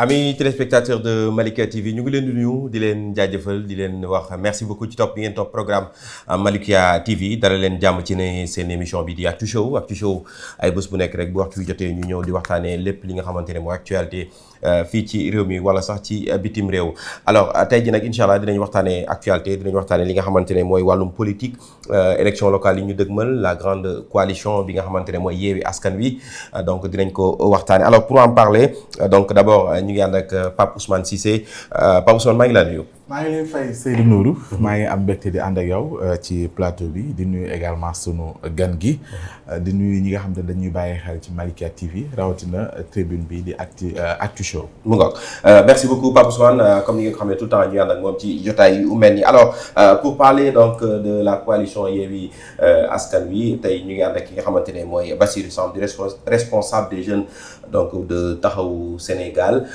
Amis téléspectateurs de Malikia TV ñu ngi leen di nuyu di leen jaajëfal di leen wax merci beaucoup ci topp bi ngeen topp programme Malikia TV dara leen jàmm ci ne seen émission bi di Actu Show ay bés bu nekk rek bu waxtu wi jotee ñu ñëw di waxtaanee lépp li nga xamante ne mooy actualité fii ci réew mi wala sax ci bitim réew. Alors tey ji nag incha allah dinañ waxtaanee actualité dinañ waxtaanee li nga xamante ne mooy wàllum politique élection locale yi ñu dëgmal la grande coalition bi nga xamante ne mooy Yewwi Askan Wi donc dinañ ko waxtaanee alors pour en parler donc d'abord ñu ngi ànd ak Pape Ousmane Cissé Pape Ousmane maa ngi laa nuyu. maa ngi leen fay Seydou Nourou maa ngi am mbégte di ànd ak yow ci plateau bi di nuyu également sunu gan gi di nuyu ñi nga xam ne dañuy bàyyi xel ci Malikia TV rawatina tribune bi di Actu Show. mu ngoog merci beaucoup Pape Ousmane comme ni nga xam ne tout le temps ñu ànd ak moom ci jotaay yu mel nii alors pour parler donc de la coalition Yewwi Askan Wi tey ñu ngi ànd ak ki nga xamante ne mooy Bassirou Samb di responsable des jeunes donc de Taxawu Sénégal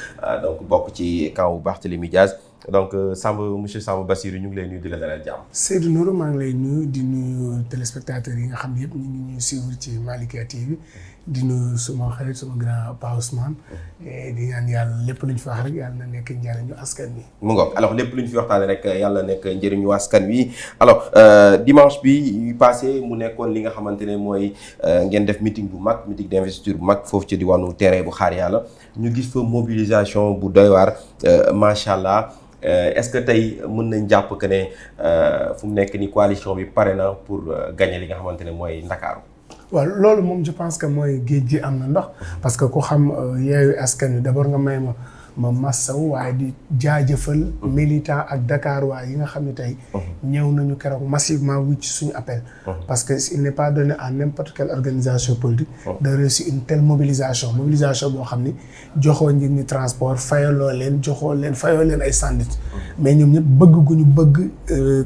donc bokk ci camp Barthélémy Diaz. donc monsieur Samb Bassirou ñu ngi lay nuyu di la dalal jàmm. Seydou Nourou maa ngi lay nuyu di nuyu téléspectateurs yi nga xam ne yëpp ñu ngi ñuy suivre ci Malikia TV di nuyu suma xarit suma grand Pa Ousmane di ñaan yàlla lépp lu ñu fi wax rek yàlla na nekk njëriñu askan wi. mu ngoog alors lépp lu ñu fi waxtaanee rek yàlla nekk njëriñu askan wi alors dimanche bi passé mu nekkoon li nga xamante ne mooy ngeen def meeting bu mag meeting d'investiture bu mag foofu ci diwaanu terrain bu Xaar Yàlla ñu gis fa mobilisation bu doy waar macha allah. Est-ce que tey mën nañ jàpp que ne fu mu nekk ni coalition bi pare na pour gagner li nga xamante ne mooy Ndakaaru. waaw loolu moom je pense que mooy géej gi am na ndox parce que ku xam Yewwi Askan Wi d'abord nga may ma massaw waaye di jaajëfal militant ak Dakar waaye yi nga xam ne tey ñëw nañu keroog massivement wu ci suñu appel parce que il n'est pas donné à n'importe quelle organisation politique de réussir une telle mobilisation boo xam ni joxoo nit ñi transport fayaloo leen fayoo leen ay sandit mais ñoom ñëpp bëgg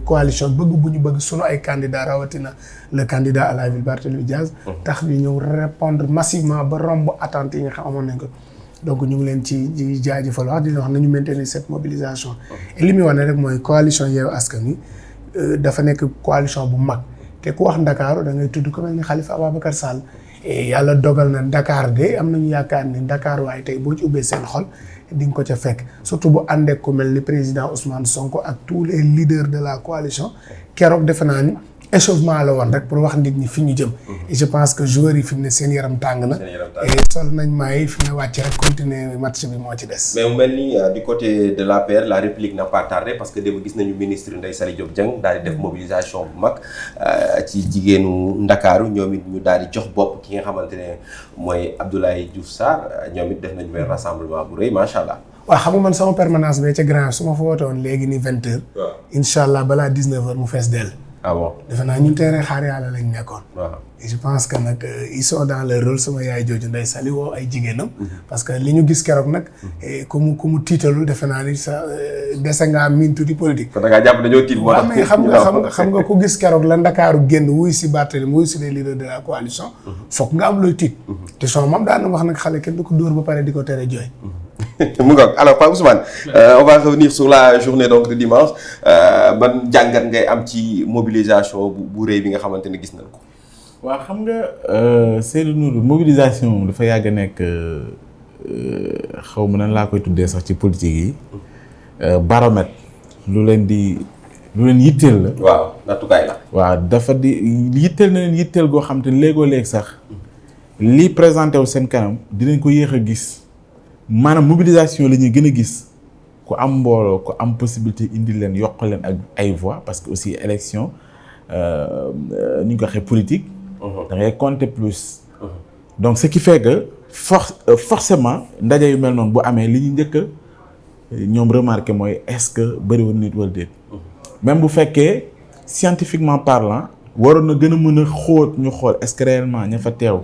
coalition bëgg suñu ay candidats rawatina le candidat à la ville Barthélémy Diaz tax ñu ñëw répondre massivement ba romb attentes yi nga xam amoon nañ ko donc ñu ngi leen ci jaajëfal wax di wax nañu maintenir cette mobilisation et li muy wax ne rek mooy coalition Yewwi Askan Wi dafa nekk coalition bu mag te ku wax Ndakaaru da ngay tudd ku mel ni Khalifa Ababacar Sall et yàlla dogal na Dakar de am nañu yaakaar ne Dakar waaye tey boo ci ubbee seen xol di nga ko ca fekk surtout bu àndee ku mel ni président Ousmane Sonko ak tous les leaders de la coalition keroog defe naa ni échauffement la woon rek pour wax nit ñi fi ñu jëm. et je pense que joueurs yi fi mu ne seen yaram tàng na. et sol nañ maay fi mu ne wàcc rek continuer match bi moo ci des. mais mu mel ni du côté de l'APR la réplique n'a pas tardé parce que démb gis nañu ministre Ndeye Saly Diop Dieng daal di def mobilisation bu mag ci jigéenu Ndakaaru ñoom it ñu daal di jox bopp ki nga xamante ne mooy Abdoulaye Diouf Sarr ñoom it def nañu benn rassemblement bu rëy macha allah. waaw xam nga man sama permanence bi ca grand su ma fa woote woon léegi ni 20h. waaw incha allah balaa 19h mu fees dell. ah bon defe naa ñun terrain Xaar Yàlla lañ nekkoon. waaw et je pense que nag ils sont dans leur rôle sama yaay jooju Ndeye Saly woo ay jigéenam. parce que li ñu gis keroog nag. ku mu tiitalul defe naa ni sa dese ngaa miin tuuti politique. kon da ngaa jàpp dañoo tiit moo tax. mais xam nga ku gis keroog la Ndakaaru génn wuy si Barthélémy wuy si les leaders de la coalition. foog nga am looy tiit. te son moom daan na wax nag xale kenn du ko dóor ba pare di ko tere jooy. mu ngoog alors Pape Ousmane on va revenir sur la journée donc de dimanche ban jàngat ngay am ci mobilisation bu rëy bi nga xamante ne gis nañ ko. waaw xam nga Seydou Nourou mobilisation dafa yàgg a nekk xaw ma nan laa koy tuddee sax ci politique yi baromètre lu leen yitteel la. waaw nattukaay la. waaw dafa di yitteel na leen yitteel goo xam te léegoo léeg sax lii présenté wu seen kanam dinañ ko yéex a gis. maanaam mobilisation la ñuy gën a gis ku am mbooloo ku am possibilité indi leen yokk leen ak ay voix parce que aussi élection ni ñu ko waxee politique. da ngay compter plus. donc ce qui fait que forcément ndaje yu mel noonu bu amee li ñu njëkk a ñoom remarqué mooy est-ce que bëriwoon nit wala déet. même bu fekkee scientifiquement parlant waroon na gën a mën a xóot ñu xool est-ce que réellement ña fa teew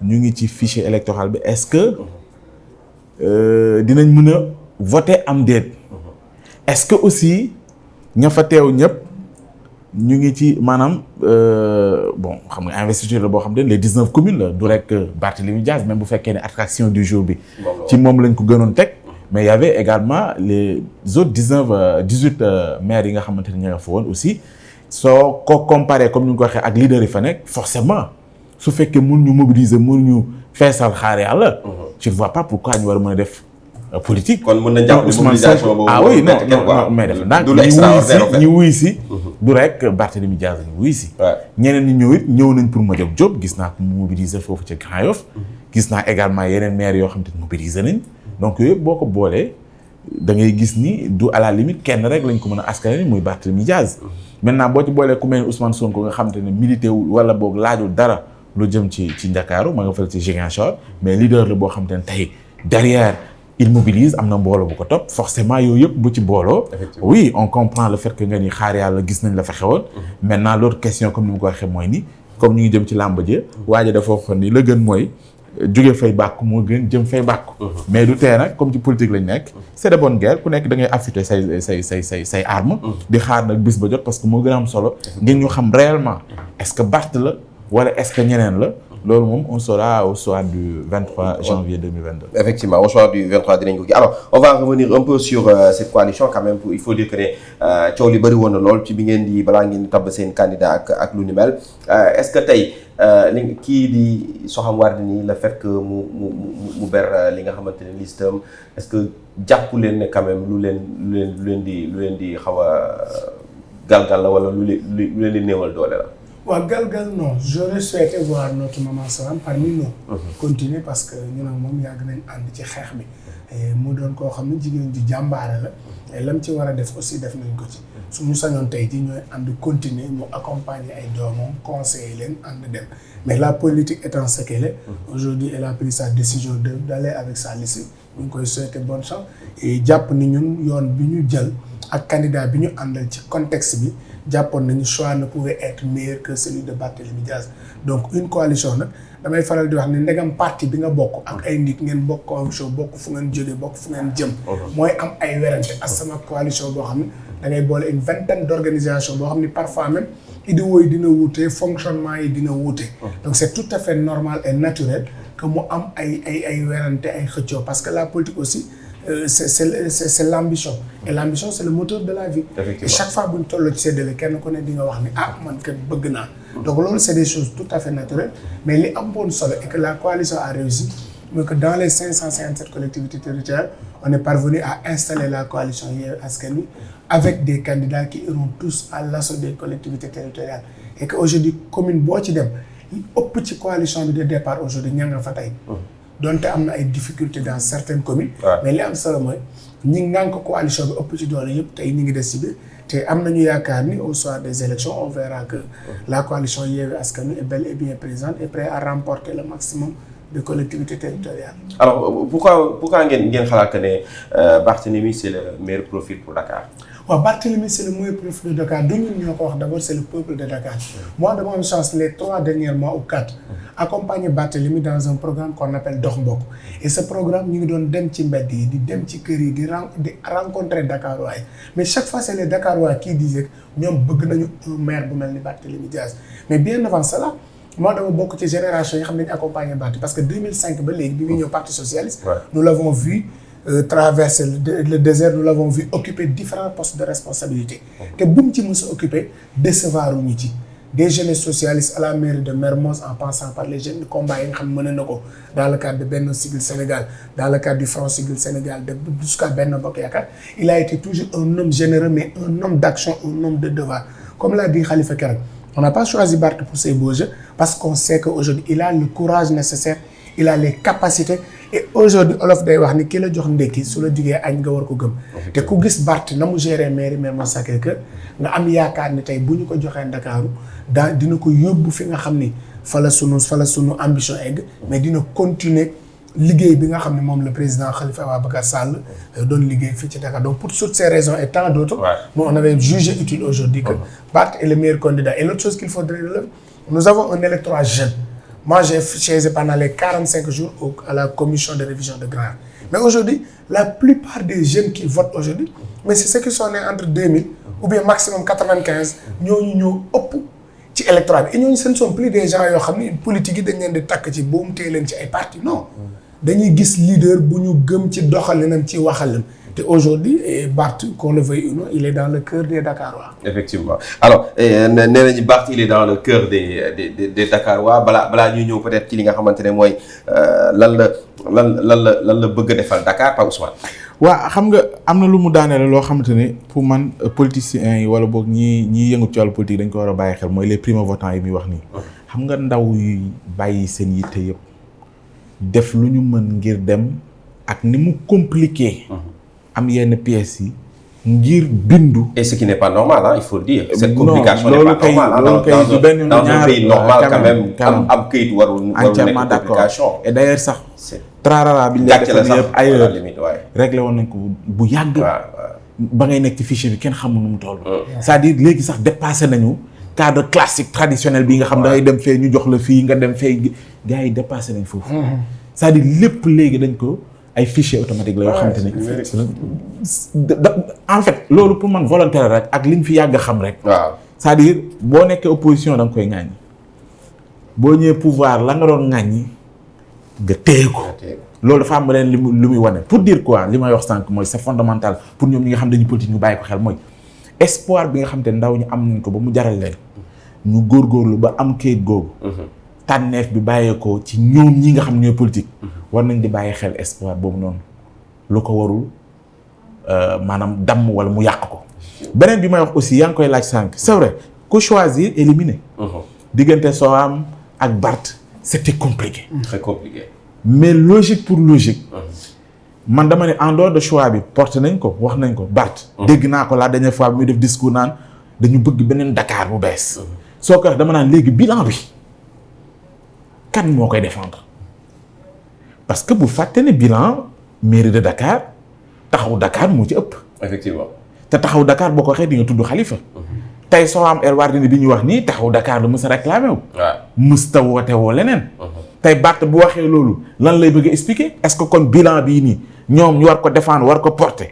ñu ngi ci fichier électoral bi est-ce que. dinañ mën a voter am déet est-ce que aussi ña fa teew ñëpp ñu ngi ci maanaam bon xam nga investiture la boo xam ne les 19 communes la du rek Barthélémy Diaz même bu fekkee ne attraction du jour bi ci moom lañ ko gënoon teg mais il y avait également les autres 18 maires yi nga xamante ne ña nga fa woon aussi soo ko comparé comme ni nga ko waxee ak leader yi fa nekk forcément su fekkee mun ñu mobiliser mun ñu feesal Xaar Yàlla je ne vois pas pourquoi ñu war a mën a def politique. kon mën na jàpp ne mobilisation boobu. ah oui non mais def ndànk ñi wuy si du rek Barthélémy Dias ñu wuy si. ñeneen ñi ñëw nañ pour Madiop Diop gis naa ko mu mobiliser foofu ca Grand Yoff. gis naa également yeneen maires yoo xam te mobiliser nañ. donc yooyu boo ko boolee da ngay gis ni du à la limite kenn rek lañ ko mën a askanale muy Barthélémy Dias. maintenant boo ci boolee ku mel ni Ousmane Sonko nga xam te ne milité wul wala boog laajul dara lu jëm ci Ndakaaru ma nga fële ci Ziguinchor mais leader la boo xam te ne tey derrière il mobilise am na mbooloo bu ko topp forcément yooyu yëpp bu ci booloo. oui on comprend le fait que nga ni xaar yàlla gis nañ la fa xewoon. maintenant l'autre question comme ni mu ko waxee mooy ni comme ñu ngi jëm ci làmb ji waaye dafa waxoon ni la gën mooy. jóge fay bàkku moo gën jëm fay bàkku mais du tee nag comme ci politique lañ nekk c'est de bonne guerre ku nekk da ngay affûter say armes di xaar nag bis ba jot parce que moo gën a am solo ngeen ñu xam réellement est-ce que Barth la wala est-ce que ñeneen la loolu moom on saura au soir du 23 janvier 2022. Effectivement, au soir du 23 dinañ ko kii alors on va revenir un peu sur cette coalition quand même il faut dire que ne coow li bëri woon na lool ci bi ngeen di balaa ngeen di tabb seen candidat ak lu ni mel est-ce que tey li kii di Soham Wardini le fait que mu ber li nga xamante ne listam est-ce que jàppu leen ne quand même lu leen di xaw a galgal la wala lu leen di néewal doole la. waaw galgal non j'aurais souhaité voir notre maman Soham parmi nous. continuer parce que ñun ak moom yàgg nañ ànd ci xeex bi. mu doon koo xam ne jigéen ju jàmbaare la. et lam ci war a def aussi def nañ ko ci. suñu sañoon tey jii ñooy ànd continuer mu accompagner ay doomam conseiller leen ànd dem mais la politique étant ce qu'elle est. aujourd'hui elle a pris sa décision d'aller avec sa liste. ñu ngi koy souhaiter bonne chance. et jàpp ni ñun yoon bi ñu jël ak candidat bi ñu àndal ci contexte bi. jàppoon nañu choix ne pouvait être meilleur que celui de Barthélémy Dias donc une coalition nag damay faral di wax ne ndegam parti bi nga bokk ak ay nit ngeen bokk coalition bokk fu ngeen jógee bokk fu ngeen jëm mooy am ay werante ak sama coalition boo xam ne da ngay boole une vingtaine d'organisations boo xam ne parfois même idéaux yi dina wuute fonctionnement yi dina wuute donc c'est tout à fait normal et naturel que mu am ay werante ay xëccoo parce que la politique aussi c'est l'ambition et l'ambition c'est le moteur de la vie et chaque fois bu ñu tolloo ci séddale kenn ku ne di nga wax ni man kat bëgg naa donc loolu c'est des choses tout à fait naturelles mais li am bon solo et que la coalition a réussi mais que dans les 557 collectivités territoriales on est parvenu à installer la coalition Yewwi Askan Wi avec des candidats qui iront tous à l'assaut des collectivités territoriales et que aujourd'hui commune boo ci dem li ëpp ci coalition bi de départ aujourd'hui ña nga fa tey donte am na ay difficultés dans certaines communes. mais li am solo mooy ñi ngànk coalition bi ëpp ci doole yëpp tey ñu ngi des ci biir te am nañu yaakaar ni au soir des élections on verra que la coalition Yewwi Askan Wi est bel et bien présente et prête à remporter le maximum de collectivités territoriales. alors pourquoi ngeen xalaat que ne Barthélémy c'est le meilleur profil pour Dakar. waaw Barthélémy c'est le meilleur profil de Dakar du ñun ñoo ko wax d'abord c'est le peuple de Dakar moi dama am chance les 3 derniers mois ou 4 accompagner Barthélémy dans un programme qu'on appelle Dox Mbokk et ce programme ñu ngi doon dem ci mbedd yi di dem ci kër yi di rencontrer Dakarois mais chaque fois c'est les Dakarois qui disaient ñoom bëgg nañu un maire bu mel ni Barthélémy Dias mais bien avant cela moi dama bokk ci génération yi xam ne ñu accompagner Barth parce que 2005 ba léegi bi muy ñëw parti socialiste nous l'avons vu traverser le désert, nous l'avons vu occuper différents postes de responsabilité. te bu mu ci mës a occuper décevoir ñu ci des jeunes socialistes à la mairie de Mermoz en passant par les jeunes de combat yi nga xam ne mën na ko dans le cadre de Benno Siggil Sénégal dans le cadre du Front Siggil Sénégal jusqu'à Benno Bokk Yaakaar il a été toujours un homme généreux mais un homme d'action un homme de devoir comme l'a dit Khalifa Kerak on n'a pas choisi Barth pour ses beaux jeux parce qu'on sait qu'aujourd'hui il a le courage nécessaire il a les capacités et aujourd'hui olof day wax ni ki la jox ndekki su la jugee añ nga war ko gëm te ku gis Barth na mu gérer mairie Mermoz Sacré-Cœur nga am yaakaar ni tey bu ñu ko joxee Ndakaaru dina ko yóbbu fi nga xam ni fa la sunu ambition egg mais dina continuer liggéey bi nga xam ne moom le président Khalifa Ababacar Sall doon liggéey fii ci Dakar donc pour toutes ces raisons et tant d'autres nous on avait jugé utile aujourd'hui que Barth est le meilleur candidat et l'autre chose qu'il faudrait relever nous avons un électorat jeune. Moi, j'ai siégé pendant les 45 jours à la commission de révision de Grand. Mais aujourd'hui, la plupart des jeunes qui votent aujourd'hui, mais c'est ceux qui sont nés entre 2000 ou bien maximum 95, ñoo ëpp ci électorat bi. Et ñooñu ce ne sont plus des gens yoo xam ni politique yi dañ leen di takk ci boom téye leen ci ay parti non. dañuy gis leader bu ñu gëm ci doxalinam ci waxalinam te aujourd'hui Barth qu'on le veuille ou non il est dans le cœur des Dakarois. effectivement alors nee nañu Barth il est dans le cœur des Dakarois balaa ñuy ñëw peut-être ci li nga xamante ne mooy lan la bëgg a defal Dakar Pa Ousmane. waa xam nga am na lu mu daaneel loo xamante ne pour man politiciens yi wala boog ñi yëngu ci wàllu politique dañ ko war a bàyyi xel mooy les primo-votants yi muy wax nii. xam nga ndaw yi bàyyi seen yitte yëpp def lu ñu mën ngir dem ak ni mu compliqué. am yenn pièces yi ngir bindu. et ce qui n'est pas normal hein, il faut le dire. cette complication n'est pas normale dans un pays normal quand même am këyit warul nekk complication. et d'ailleurs sax. trarara bi ñu lay defal yëpp ailleurs réglé woon nañ ko bu yàgg. ba ngay nekk ci fichier bi kenn xamul nu mu toll. c'est-à-dire léegi sax dépassé nañu cadre classique traditionnel bi nga xam da ngay dem fee ñu jox la fii nga dem fee gars yi dépassé nañ foofu. c'est-à-dire lépp léegi dañ ko ay fichier automatique la yoo xamante ne. en fait loolu pour man volontaire rek ak liñ fi yàgg xam rek. waaw c'est-à-dire boo nekkee opposition da nga koy ŋàññi boo ñëwee pouvoir la nga doon ŋàññi nga téye ko. loolu dafa am leen lu muy wane pour dire quoi li may wax sànq mooy c'est fondamental pour ñoom ñi nga xam dañu politique ñu bàyyi ko xel mooy espoir bi nga xam te ndaw ñu am nañ ko ba mu jaral leen ñu góorgóorlu ba am kayit googu. tànneef bi bàyyeekoo ci ñoom ñi nga xam ñooy politique. war nañ di bàyyi xel espoir boobu noonu lu ko warul maanaam damm wala mu yàq ko. beneen bi may wax aussi yaa ngi koy laaj sànq c'est vrai ku choisir éliminer. diggante Soham ak Barth c'était compliqué. très compliqué. mais logique pour logique. man dama ne en dehors de choix bi porté nañ ko wax nañ ko Barth. dégg naa ko la dernière fois bi muy def discours naan dañu bëgg beneen Dakar bu bees. soo ko wax dama naan léegi bilan bi kan moo koy défendre parce que bu fàtte ne bilan mairie de Dakar taxaw Dakar moo ci ëpp. effectivement te taxaw Dakar boo ko waxee di nga tudd Khalifa. tey Soham El Wardini bi ñu wax nii taxaw Dakar lu mës a réclamé wu. waaw mës ta woote woo leneen. tey Barth bu waxee loolu lan lay bëgg a expliquer est-ce que kon bilan bii nii ñoom ñu war ko défendre war ko porter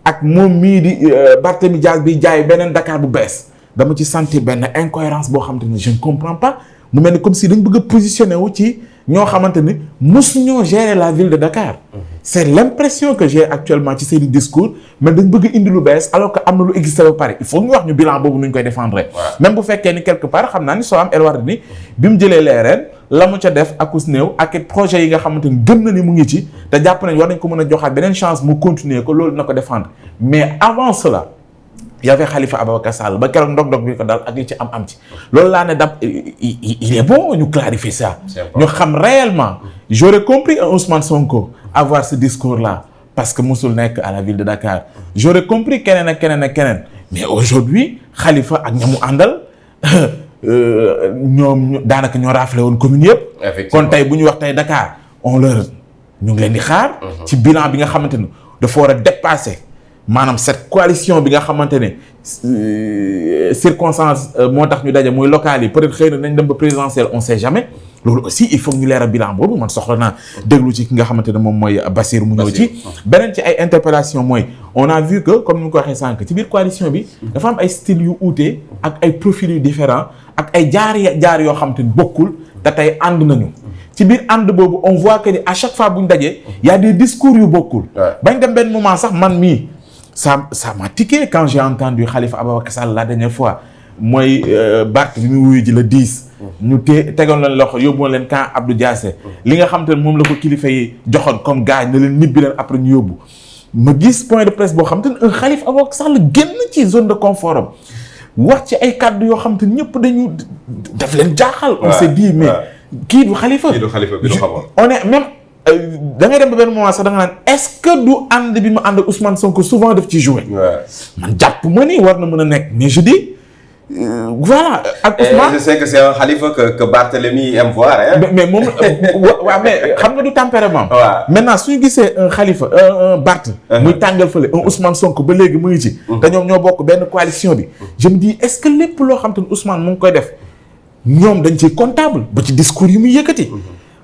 ak moom mii di Barthélémy Dias bi jaay beneen Dakar bu bees dama ci sentir benn incohérence boo xamante ne je ne comprends pas mu mel ni comme si dañ bëgg a positionner wu ci ñoo xamante ni mosuñoo gérer la ville de Dakar. c'est l'impression que j'ai actuellement ci seen discours mais dañ bëgg a indi lu bees alors que am na lu existé ba pare il faut ñu wax ñu bilan boobu nuñ koy défendre. même bu fekkee ni quelque part xam naa ni Soham El Wardini bi mu jëlee les rênes la mu ca def akus néew ak projet yi nga xamante ni gëm na ni mu ngi ci te jàpp nañ war nañ ko mën a joxaat beneen chance mu continuer ko loolu na ko défendre mais avant cela y avait Khalifa Ababacar Sall ba keroog ndog-ndog bi ko daal ak li ci am ci loolu laa ne dab il est bon ñu clarifier ça ñu xam réellement j'aurais compris un Ousmane Sonko avoir ce discours là parce que musul nekk à la ville de Dakar j'aurais compris keneen ak keneen ak keneen mais aujourd'hui Khalifa ak ñamu àndal ñoom daanaka ñoo raflé woon commune yëpp. kon tey bu ñu wax tey Dakar ñu ngi leen di xaar. ci bilan bi nga xamante ne dafa war a dépasser maanaam cette coalition bi nga xamante ne circonstance moo tax ñu daje muy local yi peut-être xëy na nañ dem ba présidentielle on sait jamais loolu aussi il faut ñu leeral bilan boobu man soxla naa déglu ci ki nga xamante ne moom mooy Bassirou mu ñëw ci. beneen ci ay interpellation mooy on a vu que comme ni nga ko waxee sànq ci biir coalition bi. dafa am ay style yu uute ak ay profils yu différents ak ay jaar yoo xamante ni bokkul te tey ànd nañu. ci biir ànd boobu on voit que ni à chaque fois bu ñu dajee y a des discours yu bokkul. bañ dem benn moment sax man mii ça m'a tiqué quand j'ai entendu Khalifa Ababacar Sall la dernière fois mooy Barth bi mu wuyu ji le 10. ñu tegoon leen loxo yóbbu leen camp Abdou Diassé li nga xam te ne moom la ko kilifa yi joxoon comme gars na leen ñibbi leen après ñu yóbbu ma gis point de presse boo xam te ne un Khalifa Ababacar Sall génn ci zone de confort am wax ci ay kàddu yoo xam te ne ñëpp dañu daf leen jaaxal. on s'est dit mais kii du Khalifa. kii du Khalifa bi du xamoon. on est même da ngay dem ba benn moment sax da nga naan est-ce que du ànd bi mu ànd ak Ousmane Sonko souvent daf ci jouer. man jàpp ma ni war na mën a nekk mais je dis. voilà ak Ousmane je sais que c'est un Khalifa que Barthélémy aime voir hein. mais moom waaw mais xam nga du tempérament. waaw maintenant suñu gisee un Khalifa un Barth. muy tàngal fële un Ousmane Sonko ba léegi mu ngi ci. te ñoom ñoo bokk benn coalition bi. je me dis est-ce que lépp loo xam te ne Ousmane mu ngi koy def ñoom dañ ciy comptable ba ci discours yi muy yëkkati.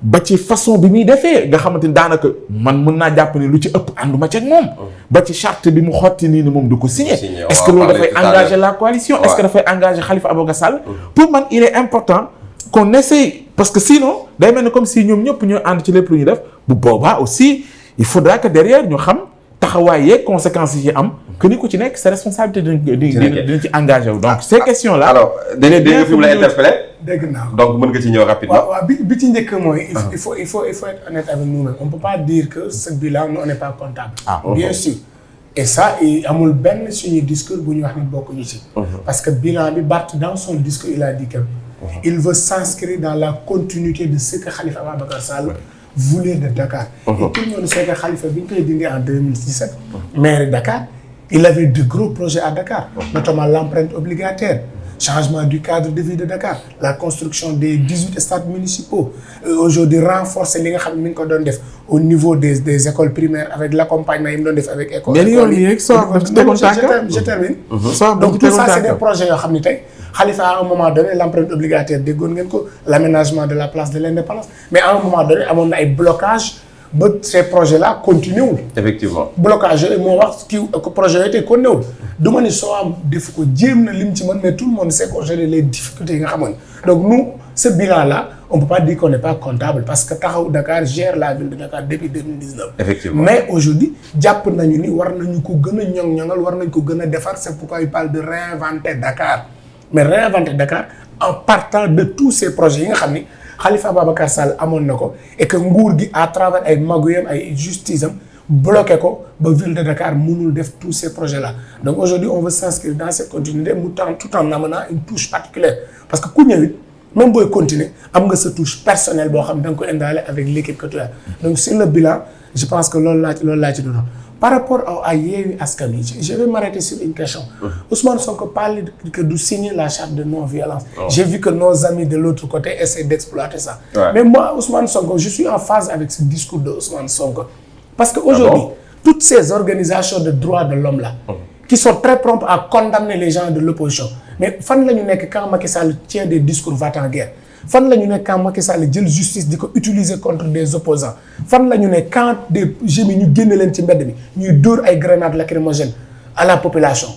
ba ci façon bi muy defee nga xamante ni daanaka man mën naa jàpp ni lu ci ëpp ànduma ci ak moom. ba ci charte bi mu xotti nii ni moom du ko signé. est-ce que loolu dafay engager la coalition. est-ce que dafay engager Khalifa Ababacar Sall. pour man il est important qu'on essaye parce que sinon day mel ni comme si ñoom ñëpp ñoo ànd ci lépp lu ñu def bu boobaa aussi il faudra que derrière ñu xam taxawaay yeeg conséquences yi ci am que ni ku ci nekk sa responsabilité dina ci engagé wu donc ces questions là. alors dégg nga fi mu la interpellé. dégg naa donc mën nga ci ñëw rapidement. waaw bi ci njëkk mooy. il faut être honnête avec nous-mêmes on peut pas dire que ce bilan on n'est pas comptable. Bien sûr. et ça amul benn suñu discours bu ñu wax ni bokkuñu ci. parce que bilan bi Barth dans son discours il a dit que. il veut s'inscrire dans la continuité de ce que Khalifa Ababacar Sall voulait de Dakar. Et tout le monde sait que Khalifa bi ñu koy dindi en 2017. maire de Dakar il avait de gros projets à Dakar. notamment l'empreinte obligataire. changement du cadre de vie de Dakar la construction des 18 stades municipaux aujourd'hui renforcer li nga xam ne mi ngi ko doon def au niveau des écoles primaires avec l'accompagnement yi mu doon def avec école je termine donc tout ça c'est des projets yoo xam ne tey Khalifa à un moment donné l'empreinte obligataire déggoon ngeen ko l'aménagement de la place de l'Indépendance mais à un moment donné amoon na ay blocages ba ces projets là continué wul. effectivement blocage yooyu moo wax kii projet yooyu tey continué wul du ma ni soo am def ko jéem na lim ci mën mais tout le monde sait qu'on gère les difficultés yi nga xamoon donc nous ce bilan là on peut pas dire qu'on n'est pas comptable parce que Taxawu Dakar gère la ville de Dakar depuis 2019. effectivement mais aujourd'hui jàpp nañu ni war nañu ko gën a ñoŋ-ñoŋal war nañu ko gën a defar c'est pourquoi il parle de réinventer Dakar mais réinventer Dakar en partant de tous ces projets yi nga xam ni Khalifa Ababacar Sall amoon na ko et que nguur gi à travers ay maguyam ay justice am bloqué ko ba ville de Dakar mënul def tous ces projets là donc aujourd'hui on veut s'inscrire dans cette continuité tout en amenant une touche particulière parce que ku ñëwit même booy continuer am nga sa touche personnelle boo xam da nga ko indaale avec l'équipe que tu as donc sur le bilan je pense que loolu laa ci doon par rapport à Yewwi Askan Wi je vais m'arrêter sur une question. Ousmane Sonko parle que de signer la charte de non-violence. J'ai vu que nos amis de l'autre côté essaient d'exploiter ça. Mais moi Ousmane Sonko je suis en phase avec ce discours de Ousmane Sonko parce que aujourd'hui toutes ces organisations de droits de l'homme là qui sont très promptes à condamner les gens de l'opposition mais fan la ñu nekk quand Macky Sall tient des discours va-t-en-guerre fan la ñu ne quand Macky Sall jël justice di ko utiliser contre des opposants fan la ñu ne quand des jeunes ñu génne leen ci mbedd mi ñuy dóor ay grenades lacrymogènes à la population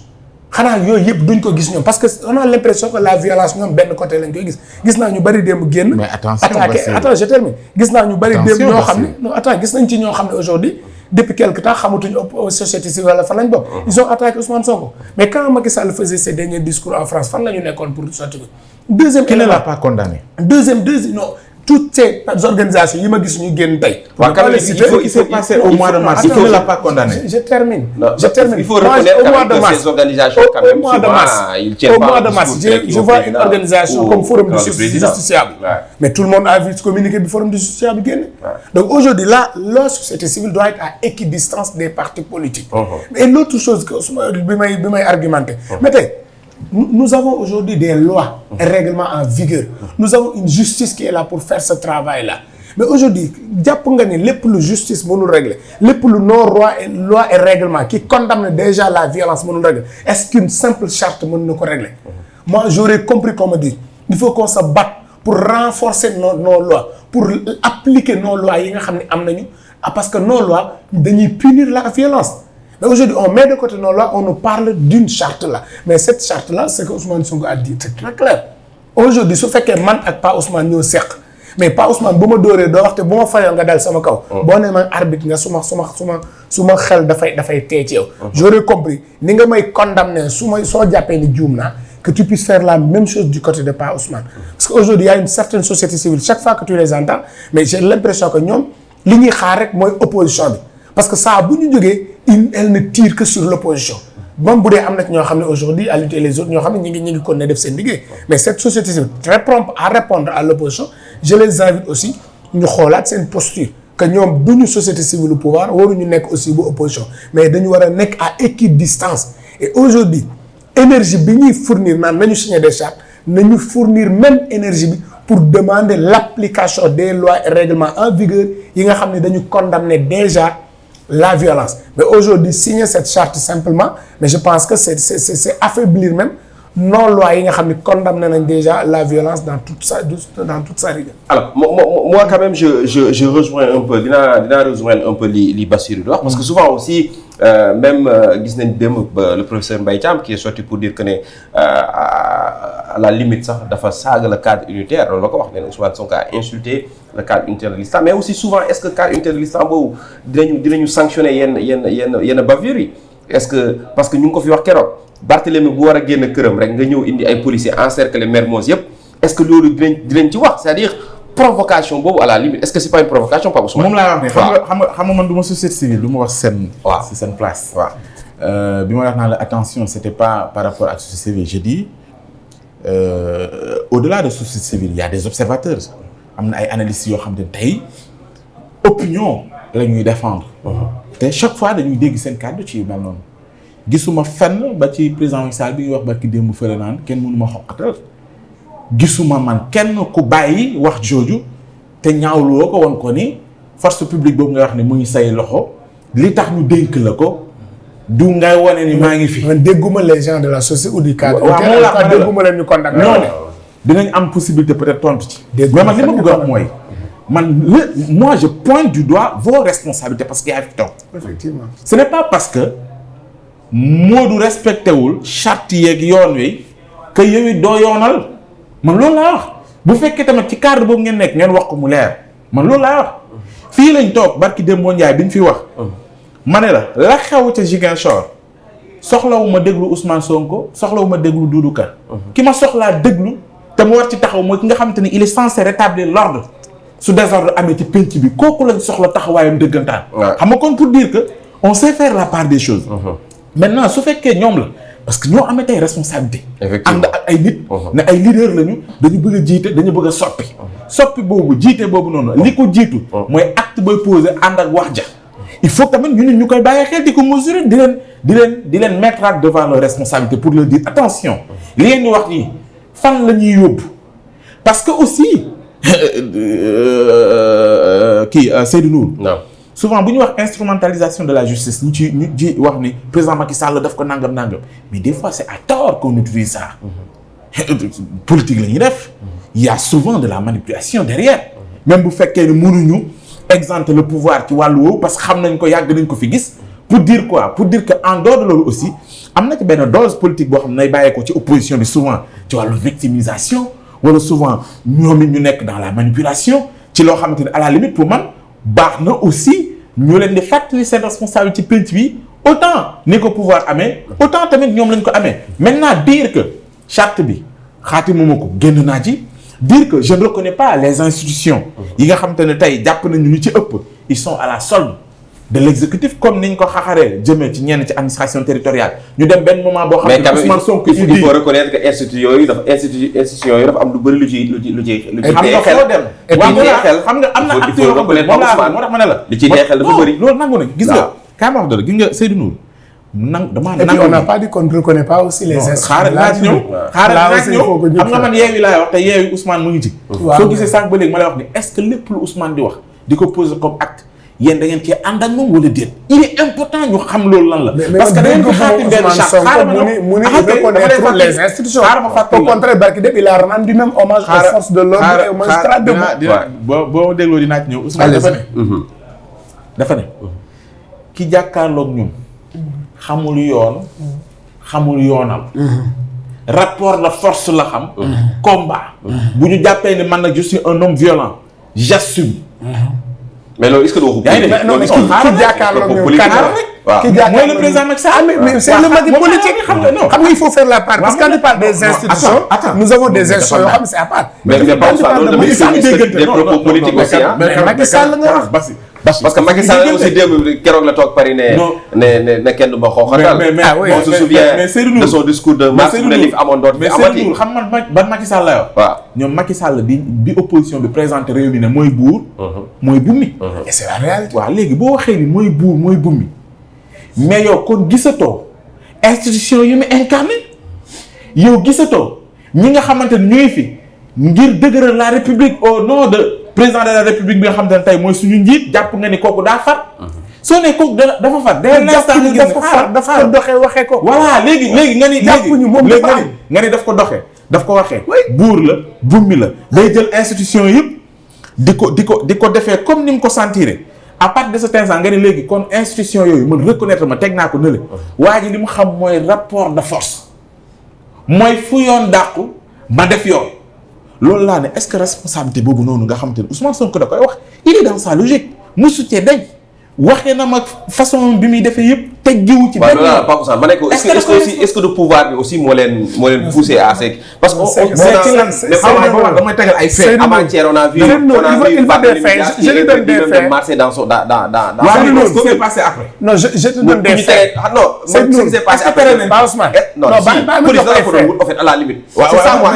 xanaa yooyu yëpp duñ ko gis ñoom parce que on a l'impression que la violence ñoom benn côté lañ koy gis naa ñu bari démb génn. mais attention attends je termine gis naa ñu bari démb ñoo xam ne non attends gis nañ ci ñoo xam ne aujourd'hui depuis quelque temps xamatuñu société civile wala fan lañ bokk. ils ont attaqué Ousmane Sonko mais quand Macky Sall faisait ses derniers discours en France fan la ñu nekkoon pour sotti ko. deuxième qui ne l'a pas condamné. deuxième non toutes ces organisations yi ma gis ñu génn tey. waaw quand même il faut passer au mois de mars. qui ne l'a pas condamné. je termine. il faut reconnaître quand même que ces organisations quand même souvent ils tiennent pas au mois de mars je vois une organisation comme Forum du Justiciable. mais tout le monde a vu ce communiqué du Forum du Justiciable génn. donc aujourd'hui là la société civile doit être à équidistance des partis politiques. et l'autre chose que bi may argumenter. mais tey nous avons aujourd'hui des lois et règlements en vigueur. Nous avons une justice qui est là pour faire ce travail-là. Mais aujourd'hui, jàpp nga ne lépp lu justice mënul régler lépp lu nos loi et règlement qui condamne déjà la violence mënul régler est-ce qu'une simple charte mën na ko régler? Moi, j'aurais compris qu'on me dit il faut qu'on se batte pour renforcer nos lois, pour appliquer nos lois yi nga xam ne am nañu parce que nos lois dañuy punir la violence. Mais aujourd'hui, on met de côté nos lois, on nous parle d'une charte là. Mais cette charte là, c'est que Ousmane Sonko a dit, c'est très clair. Aujourd'hui, su fekkee man ak Pa Ousmane ñoo seq mais Pa Ousmane bu ma dóoree doo wax te bu ma fayoo nga dal sama kaw. boo nee man arbitre nga su ma xel dafay tey ci yow. J'aurais compris ni nga may condamner soo jàppee ni juum naa que tu puisses faire la même chose du côté de Pa Ousmane. Parce qu'aujourd'hui, il y a une certaine société civile chaque fois que tu les entends mais j'ai l'impression que ñoom li ñuy xaar rek mooy opposition bi. Parce que ça bu ñu jógee elle ne tire que sur l'opposition même bu dee am na ñoo xam ne aujourd'hui à lutter les autres ñoo xam ne ñi ngi continuer def seen liggéey mais cette société civile très prompte à répondre à l'opposition je les invite aussi ñu xoolaat seen posture que ñoom duñu société civile au pouvoir waruñu nekk aussi bu opposition mais dañu war a nekk à équidistance et aujourd'hui énergie bi ñuy fournir naan nañu signer des chartes nañu fournir même énergie bi pour demander l'application des lois et règlements en vigueur yi nga xam ne dañu condamner déjà la violence. Mais aujourd'hui, signer cette charte simplement, mais je pense que c'est affaiblir même non-loi yi nga xam ne condamné nañ déjà la violence dans toute sa rigueur. Alors moi quand même je rejoins un peu dinaa rejoindre un peu li Bassirou di wax parce que souvent aussi même gis nañ démb le professeur Mbaye Thiam qui est sorti pour dire que ne à la limite sax dafa saaga le cadre unitaire loolu la ko wax ne Ousmane Sonko a insulté le cadre unitaire de l'islam mais aussi souvent est-ce que cadre unitaire de l'islam boobu dinañu sanctionner yenn bavures yi est-ce que parce que ñu ngi ko fi wax keroog Barthélemy bu war a génn këram rek nga ñëw indi ay policiers encercler Mermoz yëpp est-ce que loolu dinañ ci wax c'est-à-dire provocation boobu à la limite est-ce que c'est pas une provocation Pape Ousmane. moom laa wax ne xam nga man du ma société civile du ma wax seen. waaw si seen place. waaw bi ma wax naa la attention c'était pas par rapport ak société civile je dis au-delà de société civile il y a des observateurs am na ay analystes yoo xam ne tey opinion la ñuy défendre. te chaque fois dañuy dégg seen kàddu ci yu mel noonu. gisuma fenn ba ci président Macky Sall bi wax ba ki démb fële naan kenn mënu ma xoqatal gisuma man kenn ku bàyyi wax jooju te ñaawloo ko woon ko ni force publique boobu nga wax ne mu ngi say loxo li tax ñu dénk la ko du ngay wane ni maa ngi fi. man dégguma les gens de la société ou du cadre. waaw moom laa dégguma leen ñu condamné. non dinañ am possibilité peut-être tontu ci. mais man li ma bëgg a wax mooy moi je pointe du doigt vos responsabilités parce que yaa fi toog. effectivement ce n'est pas parce que. Moodu respecté wul charte yeeg yoon wi que yow it doo yoonal man loolu laa wax bu fekkee tamit ci cadre boobu ngeen nekk ngeen wax ko mu leer man loolu laa wax fii lañ toog barki Demba Ndiaye bi ñu fi wax. ma ne la xew ca Ziguinchor soxlawu ma déglu Ousmane Sonko soxlawu ma déglu Doudou Ka. ki ma soxlaa déglu te mu war ci taxaw mooy ki nga xamante ni il est censé rétablir l'ordre su désordre amee ci penc bi kooku lañ soxla taxawaayam dëggantaan. xam nga kon pour dire que on sait faire la part des choses. maintenant su fekkee ñoom la parce que ñoo amee tey responsabilité. effectivement ànd ak ay nit. ne ay leader lañu dañu bëgg a jiite dañu bëgg a soppi boobu jiite boobu noonu. li ko jiitu. mooy acte booy posé ànd ak wax ja. il faut tamit ñu koy bàyyi xel di ko mesurer di leen mettre devant leurs responsabilités pour leur dire attention li ngeen di wax nii fan la ñuy yóbbu parce que aussi Seydou Nour. non. souvent bu ñu wax instrumentalisation de la justice ñu ci wax ni président Macky Sall daf ko nangam mais des fois c'est à tort qu'on utilise ça. politique la ñuy def. il y a souvent de la manipulation derrière. même bu fekkee ne mënuñu exempter le pouvoir ci wàllu woowu parce que xam nañ ko yàgg nañ ko fi gis. pour dire quoi pour dire que en dehors de loolu aussi am na ci benn dose politique boo xam ne nay bàyyee ko ci opposition bi souvent ci wàllu victimisation wala souvent ñoom it ñu nekk dans la manipulation ci loo xamante ne à la limite pour man. baax na aussi ñu leen di fàttali seen responsabilité ci penc bi autant ni ko pouvoir amee autant tamit ñoom lañ ko amee maintenant dire que charte bi xaatimuma ko génn naa ci dire que je ne reconnais pas les institutions yi nga xamante ne tey jàpp nañu ñu ci ëpp ils sont à la solde de l'exécutif comme niñ ko xaxaree jëmee ci ñenn ci administration territoriale ñu dem benn moment boo xam ne Ousmane Sonko il faut reconnaître que institution yooyu dafa am lu bëri lu ci xam nga foo dem xam nga am na acte yoo xam ne moo tax ma ne la li ci neexal dafa bëri loolu nangu na gis nga kaay ma wax dara gis nga Seydou Nour damaa et puis on n'a pas dit qu'on ne reconnaît pas aussi les institutions xaaral naa ci ñëw xam nga man yeewi laay wax te yeewi Ousmane mu ngi ci soo gisee sànq ba léegi ma lay wax ni est-ce que lépp lu Ousmane di wax di ko poser comme acte yéen da ngeen cee ànd ak moom wala déet il est important ñu xam loolu lan la. parce que da ngeen ko xaati benn charte xaaral ma mu reconnaître les institutions. au contraire barki dem il a rendu même hommage aux forces de l'ordre et aux magistrats de boo dégloo dinaa ci ñëw Ousmane dafa ne ki jàkkaarloog ñun xamul yoon xamul yoonal rapport de force la xam combat bu ñu jàppee ne man nag je suis un homme violent j'assume. mais loolu est-ce que doo ko. ki jàkkaarloo ñoom mooy le président Macky Sall. mais c'est le magi politique. xam nga il faut faire la part parce que quand on parle des institutions. nous avons des institutions yoo xam ne c'est à part. mais pas des propos politiques aussi mais Macky Sall nga wax. parce que Macky Sall aussi démb keroog la toog Paris ne kenn du ma xooxatal. on se souvient de son discours de mars ne li fi amoon doot fi amati. mais xam man ban Macky Sall la wax. waaw ñoom Macky Sall bi opposition bi présenté réew mi ne mooy buur. mooy bummi. et c'est la réalité. waaw léegi boo waxee ni mooy buur mooy bummi mais yow kon gisatoo institution yu mu incarné yow gisatoo ñi nga xamante ne ñooy fi ngir dëgëral la république au nom de président de la république bi nga xamante ne tey mooy suñu njiit jàpp nga ni kooku daa far soo ne ko dafa far dès l'instant ñu dafa doxee waxee ko. voilà léegi nga ni jàppuñu moom dafa am nga ni daf ko doxee daf ko waxee. buur la bummi la day jël institution yëpp di ko defee comme ni mu ko sentiré à partir de cet instant nga ni léegi kon institution yooyu man reconnaître ma teg naa ko nële. waa ji li mu xam mooy rapport de force mooy fu yoon dàqu ma def yoon. loolu laa ne est-ce que responsabilité boobu noonu nga xamante ne Ousmane Sonko da koy wax il est dans sa logique mu sutee dañ waxee na ma façon bi muy defee yëpp teggiwu ci benn yoon. Pape Ousmane ma ne ko est-ce que de pouvoir bi aussi moo leen poussé à ce parce que damay tegal ay faits. avant-hier on a vu je lui donne des faits marché dans son dans ce qui s'est passé après. non je te donne des faits. non ce qui s'est passé après non police da la fa doon wut en fait à la limite. c'est ça moi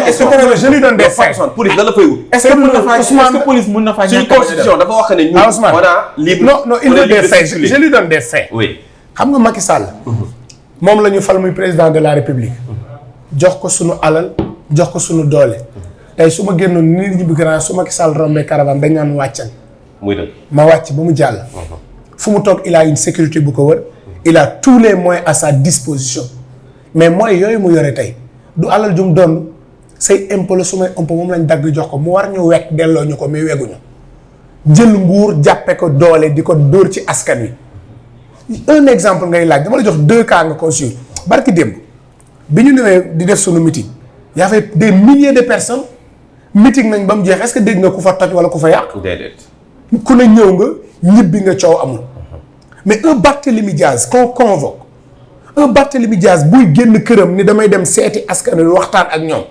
je lui donne des faits. police da la fay wut. est-ce que police mën na fa suñu constitution dafa wax ne ñu on a libre. non il donne des faits je lui donne des faits. oui. xam nga Macky Sall moom la ñu fal muy président de la République jox ko sunu alal jox ko sunu doole tey su ma génnoon nit ñi bi grand su Macky Sall rombé caravane dañ naan wàccal muy dëgg ma wàcc ba mu jàll fu mu toog il a une sécurité bu ko wër il a tous les moyens à sa disposition mais moyens yooyu mu yore tey du alal jum doon say impôt la su may impôt moom lañ dagg jox ko mu war ñu wekk delloo ñu ko mais wegguñu jël nguur jàppe ko doole di ko dóor ci askan wi. un exemple ngay laaj dama la jox 2 cas nga ko suivre barki démb bi ñu newee di def sunu meeting y avait des milliers de personnes meeting nañ ba mu jeex est-ce que dégg nga ku fa toj wala ku fa yàq. déedéet. ku ne ñëw nga ñibbi nga coow amul mais un Barthélémy Diaz qu'on convoque un Barthélémy Diaz buy génn këram ni damay dem seeti askan wi waxtaan ak ñoom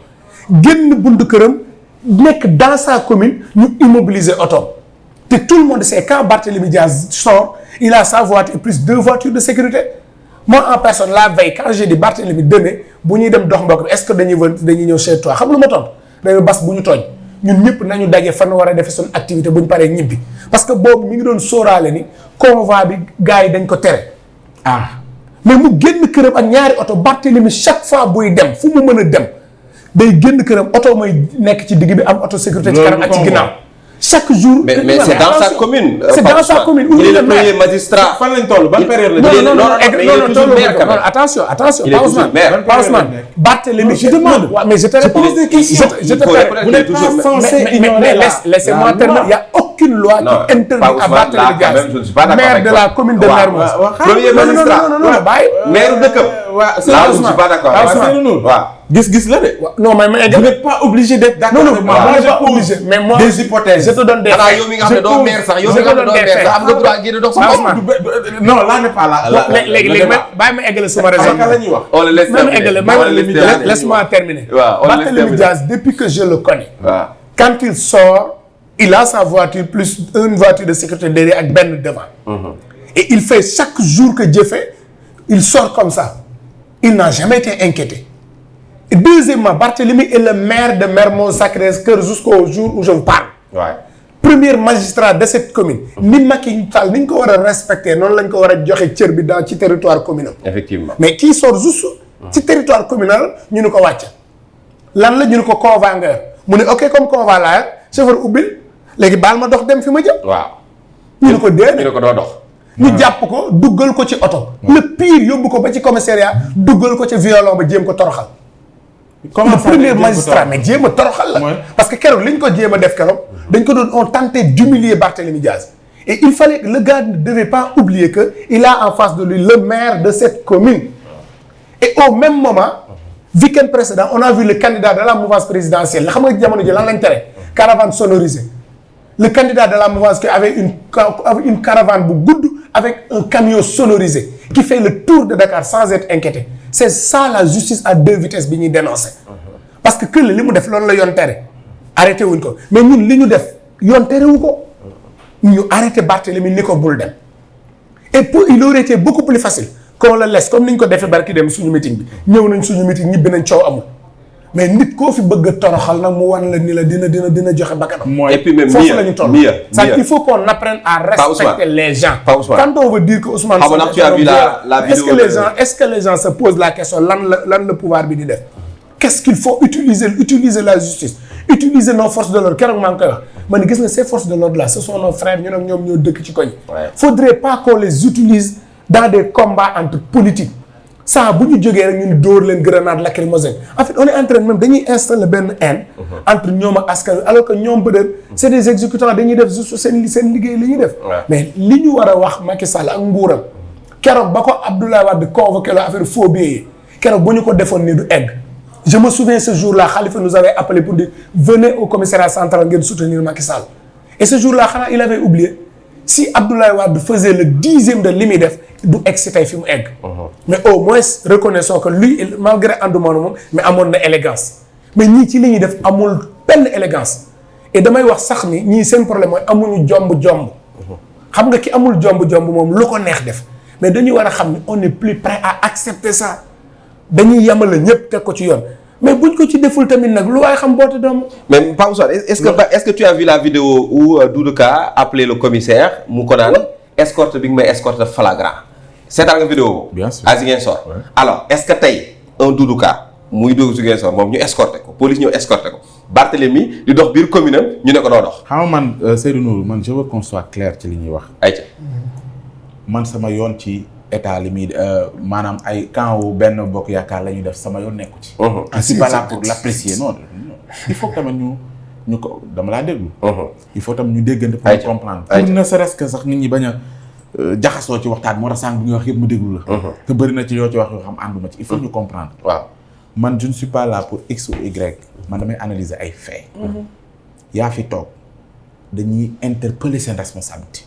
génn buntu këram nekk dans sa commune ñu immobiliser oto te tout le monde sait quand Barthélémy Diaz sort. il a sa voiture plus 2 voitures de sécurité moi en personne la veille quand j'ai dit Barthélémy demee bu ñuy dem dox mbokk bi est-ce que dañuy ñëw chez toi xam lu ma tontu dañu bas bu ñu tooñ ñun ñëpp nañu daje fan war a defee suñu activité bu ñu paree ñibbi parce que boobu mi ngi doon sóoraale ni convoi bi gars yi dañ ko tere mais mu génn këram ak ñaari oto Barthélémy chaque fois buy dem fu mu mën a dem day génn këram oto mooy nekk ci digg bi am auto sécurité ci kanam ak ci ginnaaw chaque jour. mais c'est dans sa commune. c'est dans sa commune. il est le premier magistrat. fan lañ toll ban période la. non attention il est toujours maire. pas Ousmane. Barthélémy je demande. waaw mais je te réponds des questions. je te vous n'êtes pas censé ignorer là. laissez-moi terminer. Il y a aucune loi qui interdit à Barthélémy Diaz maire de la commune de Mermoz. premier magistrat. non baay. maire dëkkam. waaw là je ne suis pas d'accord. waaw gis-gis la de. non mais vous n'êtes pas obligé d'être d'accord. non pas obligé mais moi des hypothèses. je te donne des faits. yow mi nga xam ne doo maire sax yow mi nga xam ne doo maire sax am nga droit génn dox sa bopp. non là n'est pas là. léegi bàyyi ma eggale sama raison. la ñuy wax. on le laisse terminer. laisse-moi terminer. waaw Barthélémy Diaz depuis que je le connais. waaw quand il sort il a sa voiture plus une voiture de sécurité derrière ak benn devant. et il fait chaque jour que Dieu fait il sort comme ça il n'a jamais été inquiété. Et deuxièmement, Barthélémy est le maire de Mermoz Sacré-Cœur jusqu'au jour où je vous parle. Ouais. Premier magistrat de cette commune. ni Macky Sall ni ñu ko war a respecter noonu lañ ko war a joxe cër bi dans ci territoire communal. effectivement mais kii sort juste ci territoire communal ñu ne ko wàcc. lan la ñu ne ko convoi nga mu ne ok comme convoi laa chauffeur ubbil léegi baal ma dox dem fi ma jëm. waaw ñu ne ko déedéet ñu ne ko doo dox. ñu jàpp ko duggal ko ci oto. le pire yóbbu ko ba ci commissariat duggal ko ci violon ba jéem ko toroxal. comment le premier magistrat mais jéem a toroxal la. parce que keroog li ñu ko jéem a def keroog. dañ ko doon on tentait d'humilier Barthélémy Diaz. et il fallait que le gars ne devait pas oublier que il a en face de lui le maire de cette commune. et au même moment week-end précédent on a vu le candidat de la mouvance présidentielle xam nga jamono ji lan lañ tere. caravane sonorisée. le candidat de la mouvance qui avait une caravane bu gudd avec un camion sonorisé qui fait le tour de Dakar sans être inquiété c'est ça la justice à 2 vitesses bi ñuy dénoncer. parce que li mu def loolu la yoon tere arrêté wuñ ko mais ñun li ñu def yoon tere wu ko ñu arrêté Barthélémy ni ko bul dem et pour il aurait été beaucoup plus facile qu'on le laisse comme ni ñu ko defee barki dem suñu meeting bi ñëw nañ suñu meeting ñibbi nañ coow amul. mais nit koo fi bëgg a toroxal nag mu wan la ni la dina joxe bakkanam. et puis même foofu la ñu toll. il faut qu'on apprenne à respecter les gens. quand on veut dire que Ousmane Sonko tu as vu la vidéo est-ce que les gens se posent la question lan la pouvoir bi di def. qu'est-ce qu'il faut utiliser la justice utiliser nos forces de l'ordre keroog maa ngi koy wax man gis nga ces forces de l'ordre là ce sont nos frères ñun ak ñoom ñoo dëkk ci koñ. faudrait pas qu'on les utilise dans des combats entre politiques saa bu ñu jógee rek ñu dóor leen grenade lacrymogène en fait on est en train même dañuy installer benn haine entre ñoom ak askan wi alors que ñoom peut-être c'est des exécutants dañuy def juste seen liggéey li ñuy def. mais li ñu war a wax Macky Sall ak nguuram keroog ba ko Abdoulaye Wade convoqué la affaire faux billets yi keroog bu ñu ko defoon ni du egg. Je me souviens ce jour-là Khalifa nous avait appelé pour dire venez au commissariat central ngeen soutenir Macky Sall et ce jour-là xanaa il avait oublié si Abdoulaye Wade faisait le 10e de li muy def du egg si tey fi mu egg. mais au moins reconnaissons que lui malgré àndumoon moom mais amoon na élégance mais ñii ci li ñuy def amul benn élégance et damay wax sax ni ñii seen problème mooy amuñu jomb. xam nga ki amul jomb moom lu ko neex def mais dañuy war a xam ni on n'est plus prêt à accepter ça. dañuy yamale ñëpp teg ko ci yoon mais buñ ko ci deful tamit nag lu waaye xam boote doomu. mais Pape Ousmane est-ce que tu as vu la vidéo où Doudou Ka appelé le commissaire mu ko naan escorte bi nga may escorte flagrant seetaan nga vidéo boobu. bien sûr à Ziguinchor. alors est-ce que tey un Doudou Ka muy dugg Ziguinchor moom ñu escorté ko police ñëw escorté ko Barthélemy di dox biir commune am ñu ne ko doo dox. xam nga man Seydou Nourou man je veux qu'on soit clair ci li ñuy wax. ayca man sama yoon ci. état li muy maanaam ay camp wu benn bokk yaakaar la ñuy def sama yoon nekku ci. je suis pas là pour l'apprécier non il faut que tamit ñu ko dama laa déglu. il faut tamit ñu déggante pour comprendre. pour ne serait-ce que sax nit ñi bañ a jaxasoo ci waxtaan moo tax sànq bi nga wax yëpp mu déglu la. te bëri na ci yoo ci wax yoo xam ànduma ci il faut ñu comprendre. waaw man je ne suis pas là pour x ou y man damay analyser ay faits. yaa fi toog dañuy interpeller seen responsabilité.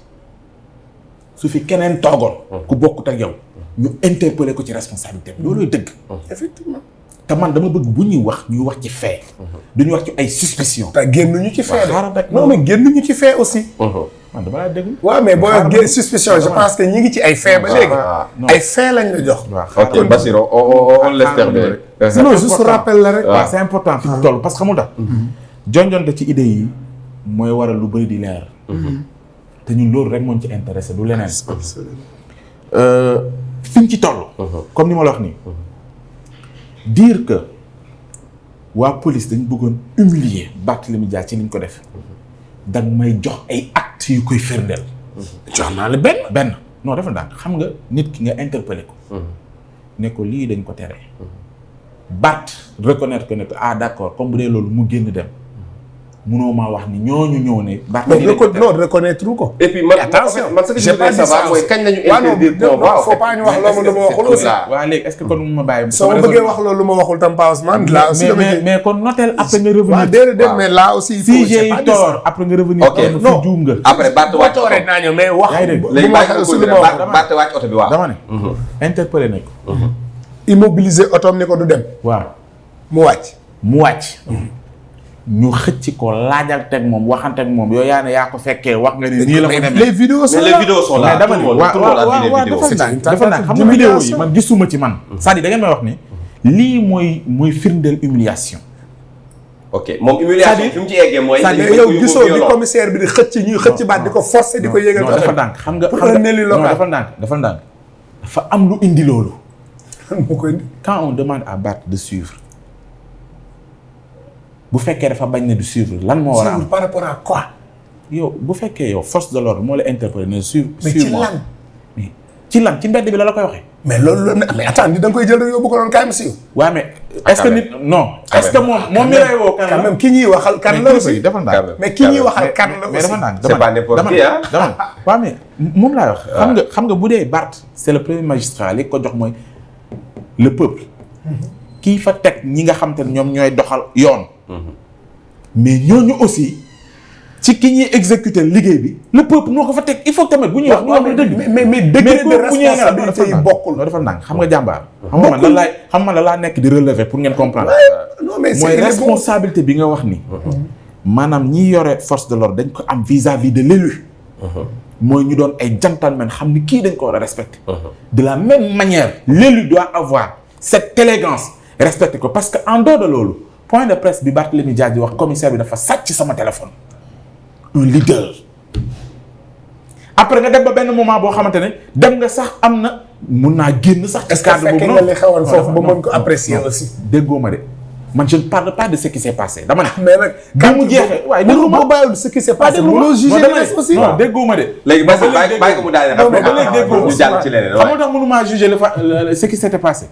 su fi keneen toogoon. ku bokkut ak yow. ñu interpeller ko ci responsabilité bi loolooy dëgg. effectivement. te man dama bëgg bu ñuy wax ñuy wax ci fait. duñu wax ci ay suspicion. te génnuñu ci fait xaaral rek non mais génnuñu ci fait aussi. man dama laa déglu. waaw mais boo génn suspicion je pense que ñi ngi ci ay fait ba léegi. ay fait lañ la jox. ok Bassirou on laisse terminer. non juste rappel la rek. waaw c'est important fi ñu toll parce que xamul tax. jonjonte ci idée yi mooy waral lu bëri di leer. te ñun loolu rek moo ci intéressé du leneen. fi ñu ci toll. comme ni ma la wax nii. dire que waa police dañ bëggoon humilier Barthélémy Dias ci niñ ko def. da may jox ay actes yu koy firndeel. jox naa la benn. non dafa ndànk xam nga nit ki nga interpellé ko. ne ko lii dañ ko tere. Bart reconnaître que ne ah d'accord comme bu dee loolu mu génn dem. munoo maa wax ni ñooñu ñëw ne. non reconnaître ko. et puis man ce que je voudrais savoir mooy kañ lañu interdire convoi. faut pas ñu wax loolu lu ma waxul aussi. waaw léegi est-ce que kon mu ma bàyyi. soo ma bëggee wax loolu lu ma waxul tam Pa Ousmane. là aussi mais kon notel après nga revenir. waaw déedéet mais là aussi. il faut si j'ai eu tort après nga revenir. ok non juum nga. après Barth wàcc oto naa ñëw mais wax. léegi Barth wàcc oto bi waaw. dama ne. interpellé nañ ko. immobiliser otoom ni ko du dem. waaw mu wàcc. ñu xëcc ko laajal teg moom waxante ak moom yow yaa ne yaa ko fekkee wax nga ni nii la ko demee. les vidéos sont là mais dama ni waaw dafa naa xam nga vidéo yi man gisuma ci man. c'est-à-dire da ngeen may wax ni lii mooy firndeel humiliation. ok moom humiliation fi mu ci eggee mooy. c'est-à-dire yow gisoo ni commissaire bi di xëcc ñuy xëcc baat di ko forcer di ko yéegal. non dafa ndànk xam nga dafa ndànk dafa am lu indi loolu. quand on demande à Barth de suivre. bu fekkee dafa bañ ne du suivre lan moo war a am par rapport à quoi. yow bu fekkee yow force de l'ordre moo la interpellé ne suivre. mais ci lan ci mbedd bi la koy waxee. mais loolu mais attends ni da nga koy jël rek yóbbu ko doon kaay ma siiw. waaw mais est-ce que nit non. est-ce que moom mi lay woo kan la quand même ki ñuy waxal kan la aussi dafa ndànk mais ki ñuy waxal kan la aussi mais dafa ndànk c'est pas n'importe qui ah. dama waaw mais moom laa wax. xam nga bu dee Barth c'est le premier magistrat li ko jox mooy le peuple. kii fa teg ñi nga xam te ne ñoom ñooy doxal yoon. mais ñooñu aussi ci ki ñuy exécuter liggéey bi le peuple moo ko fa teg il faut tamit bu ñuy wax. waaw mais degré de responsabilité yi bokkul. non dafa ndànk xam nga jàmbaar. xam nga lan laa nekk di relever pour ngeen comprendre. non mais mooy responsabilité bi nga wax ni. maanaam ñi yore force de l'ordre dañ ko am vis-à-vis de l'élu. mooy ñu doon ay gentlemen xam ni kii dañ ko war a respecter. de la même manière l'élu doit avoir cette élégance respecter ko parce que en dehors de loolu. point de presse bi Barthélémy Dias di wax commissaire bi dafa sàcc sama téléphone. un leader. après nga dem ba benn moment boo xamante ne dem nga sax am na mun naa génn sax. ci cadre boobu noonu est-ce que fekk nga li xewoon foofu ba mën ko apprécier aussi. déggoo ma de man je ne parle pas de ce qui s'est passé dama ne. mais nag bi mu jeexee waaye déglu ma boo bàyyiwul ce qui s'est passé mënoo juger les aussi. non déggoo ma de. léegi bàyyi ko mu daal non ba léegi déggoo ñu jàll ci leneen. xam nga tax mënuma juger ce qui s'était passé.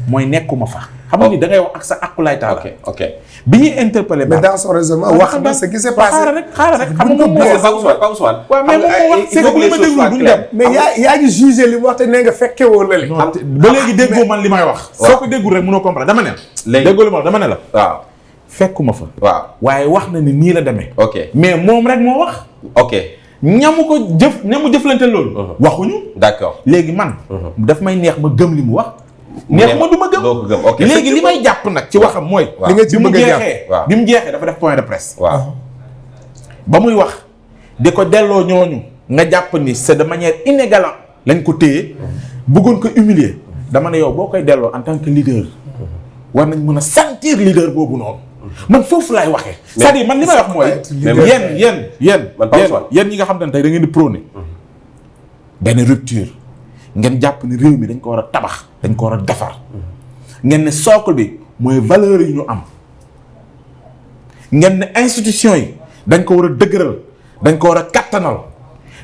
mooy nekkuma fa. xam nga ni da ngay wax ak sa akulaay taala. ok bi ñuy interpellé mais dans son raisonnement wax na ce qui s'est passé. xaaral rek xam nga moom Pape Ousmane. waaw mais moom moo wax c'est que li ma déglu duñ dem. mais yaa ngi jugé li mu wax te nee nga fekke woo la li. ba léegi déggoo man li may wax. soo ko déggul rek mënoo comprendre dama ne. léegi déggoo li ma wax dama ne la. waaw fekkuma fa. waaw waaye wax na ni nii la demee. ok mais moom rek moo wax. ok ñamu ko ñamu jëflante loolu. waxuñu. d'accord léegi man. daf may neex ma gëm li mu wax. neex ma du ma gëm. ok léegi li may jàpp nag ci waxam mooy. li nga ci bëgg a jàpp bi mu jeexee dafa def point de presse. waaw ba muy wax di ko delloo ñooñu nga jàpp ni c'est de manière inégale lañ ko téye bëggoon ko humilier dama ne yow boo koy delloo en tant que leader war nañ mën a sentir leader boobu noonu man foofu laay waxee. c'est-à-dire man li may wax mooy. yéen ñi nga xam ne tey da ngeen di prôné benn rupture ngeen jàpp ni réew mi dañ ko war a tabax dañ ko war a defar ngeen ne socle bi mooy valeur yi ñu am ngeen ne institution yi dañ ko war a dëgëral dañ ko war a kattanal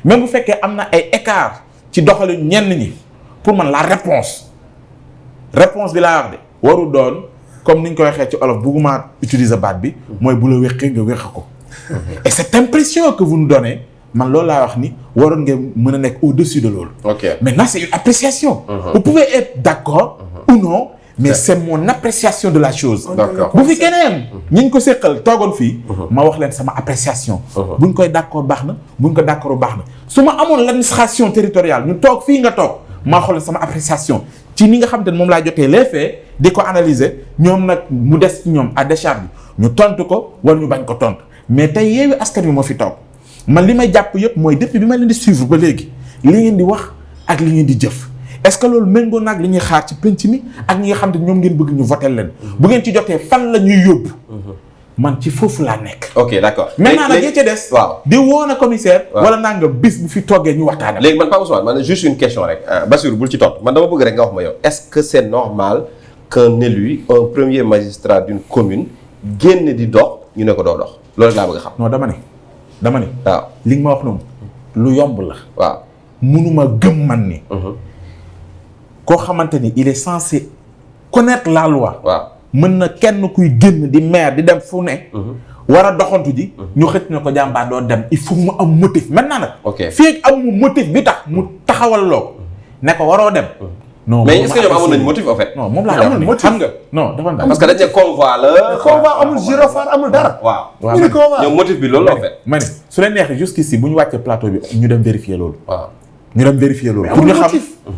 même bu fekkee am na ay écart ci doxalin ñenn ñi pour man la réponse bi laa wax de waru doon comme ni ñu koy waxee ci olof bugguma utiliser baat bi mooy bu la wéqee nga wéq ko et cette impression que vous nous donnez man loolu laa wax ni waroon ngeen mën a nekk au-dessus de loolu. ok maintenant c'est une appréciation. Vous pouvez être d'accord ou non. mais c'est mon appréciation de la chose. d'accord bu fi keneen. ñi ñu ko séqal toogoon fii. ma wax leen sama appréciation. buñ koy d'accord baax na buñ ko d'accord baax na su ma amoon l'administration territoriale ñu toog fii nga toog maa xool sama appréciation ci ni nga xam te ne moom laa jotee les faits di ko analyser ñoom nag mu des ci ñoom à décharge bi ñu tontu ko wala ñu bañ ko tontu mais tey Yewwi Askan Wi moo fi toog man li may jàpp yëpp mooy depuis bi ma leen di suivre ba léegi li ngeen di wax ak li ngeen di jëf. est-ce que loolu méngoo nag li ñuy xaar ci penc mi ak ñi nga xam ne ñoom ngeen bëgg ñu voter leen bu ngeen ci jotee fan la ñuy yóbbu man ci foofu laa nekk. ok d'accord maintenant nag yee ca des. waaw di woon a commissaire. wala naa nga bis bu fi toggee ñu waxtaanee. léegi man Pape Ousmane man juste une question rek Bassirou bul ci tontu man dama bëgg rek nga wax ma yow est-ce que c'est normal qu'un élu un premier magistrat d'une commune génn di dox ñu ne ko doo dox loolu laa bëgg a xam. non dama ne. waaw li nga ma wax noonu lu yomb la. waaw munuma gëm man ni. koo xamante ni il est censé connaître la loi. waaw mën na kenn kuy génn di maire di dem fu ne. war a doxantu ji. ñu xëcc na ko jàmbaar doo dem il faut mu am motif maintenant nag. ok fii ak amu motif bi tax mu taxawal loo ne ko waroo dem. non mais est-ce que ñoom amoon nañu motif en fait. non moom laa amul motif xam nga. non dafa parce que dañ ne convoi la. convoi amul gyrophare amul dara. waaw ñu ne convoi ñoom motif bi loolu la en fait. ma ne su leen neexee jusqu'ici bu ñu wàccee plateau bi ñu dem vérifier loolu. waaw ñu dem vérifier loolu. pour ñu xam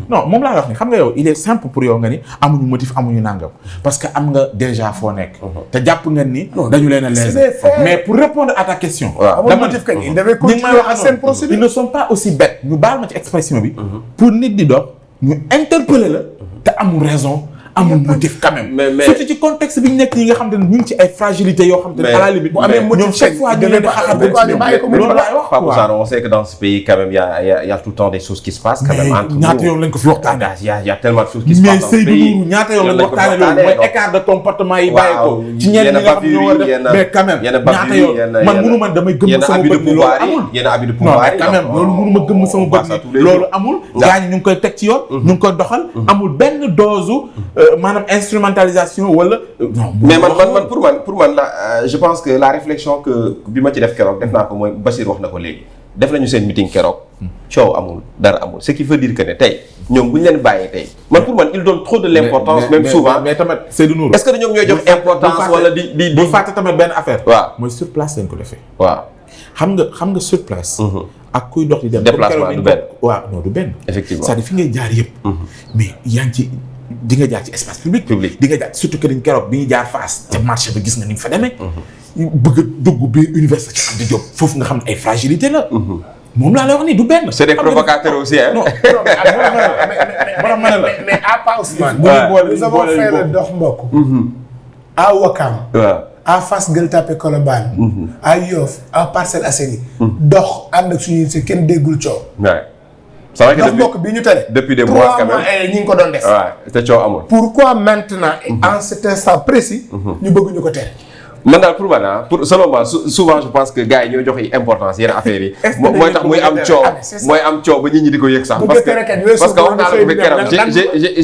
non moom laa wax ni xam nga yow il est simple pour yow nga ni amuñu motif amuñu nangam parce que am nga déjà foo nekk. te jàpp nga ni. dañu leen a léser mais pour répondre à ta question. amul motif kañ il devait continuer à seen procédure. ils ne sont pas aussi bêtes ñu baal ma ci expression bi. pour nit di dox ñu interpeller la te amul raison. amul motif quand même. mais surtout ci contexte bi ñu nekk yi nga xam te ne ñu ngi ci ay fragilités yoo xam te ne à la limite. bu amee motif ñoom chaque fois ñu leen di xaxal loolu laay wax Pape Ousmane on sait que dans ce pays quand même y a tout le temps des choses qui se passent quand même entre nous. ñaata yoon lañ ko fi waxtaanee. y a tellement de choses qui se passent dans ce pays. mais Seydou ñaata yoon lañ waxtaanee loolu mooy écart de comportement yi bàyyi ko ci ñenn ñi nga xam ñoo war def mais quand même ñaata yoon man mënu man damay gëm sama bët ni loolu amul yenn abus de non pouvoir mais quand même loolu mënu ma gëm sama bët ni loolu amul gaa ñi ñu ngi koy teg ci yoon ñu ngi koy doxal amul benn dose maanaam instrumentalisation wala. mais man pour man la je pense que la réflexion que bi ma ci def keroog def naa ko mooy Bachir wax na ko léegi def nañu seen meeting keroog coow amul dara amul ce qui veut dire que ne tey ñoom bu ñu leen bàyyee tey man pour man il donne trop de l'importance même souvent mais tamit Seydou Nourou est-ce que ñoom ñooy jox importance wala di bu fàtte tamit benn affaire. waaw mooy sur place lañ ko defee. waaw xam nga sur place. ak kuy dox di dem. déplacement du benn waaw non du benn. effectivement c'est-à-dire fi ngay jaar yëpp. mais yaa ngi ci di nga jaar ci espace public. di nga jaar surtout que dañ keroog bi ñu jaar face. te marché ba gis nga ni mu fa demee. bëgg a dugg biir université Cheikh Anta Diop foofu nga xam ne ay fragilité la. moom laa lay wax ni du benn. c'est des provocateurs aussi hein. non mais à part Ousmane. nous avons fait le dox mbokk. à Ouakam. waaw à Fass Gueule Tapée Colobane. à Yoff à Parcelles Assainies. dox ànd ak suñu si kenn déggul coow. c'est vrai que ndox mbokk bi ñu tere. depuis des mois quand même 3 mois ñi ngi ko doon def. waaw te coow amul. pourquoi maintenant en cet instant précis. ñu bëgg ñu ko tere. man daal pour man pour selon moi souvent je pense que gars yi ñoo joxe importance yenn affaires yi. mooy tax muy am coow ba nit ñi di ko yëg sax. parce que wax naa la ko fi keroog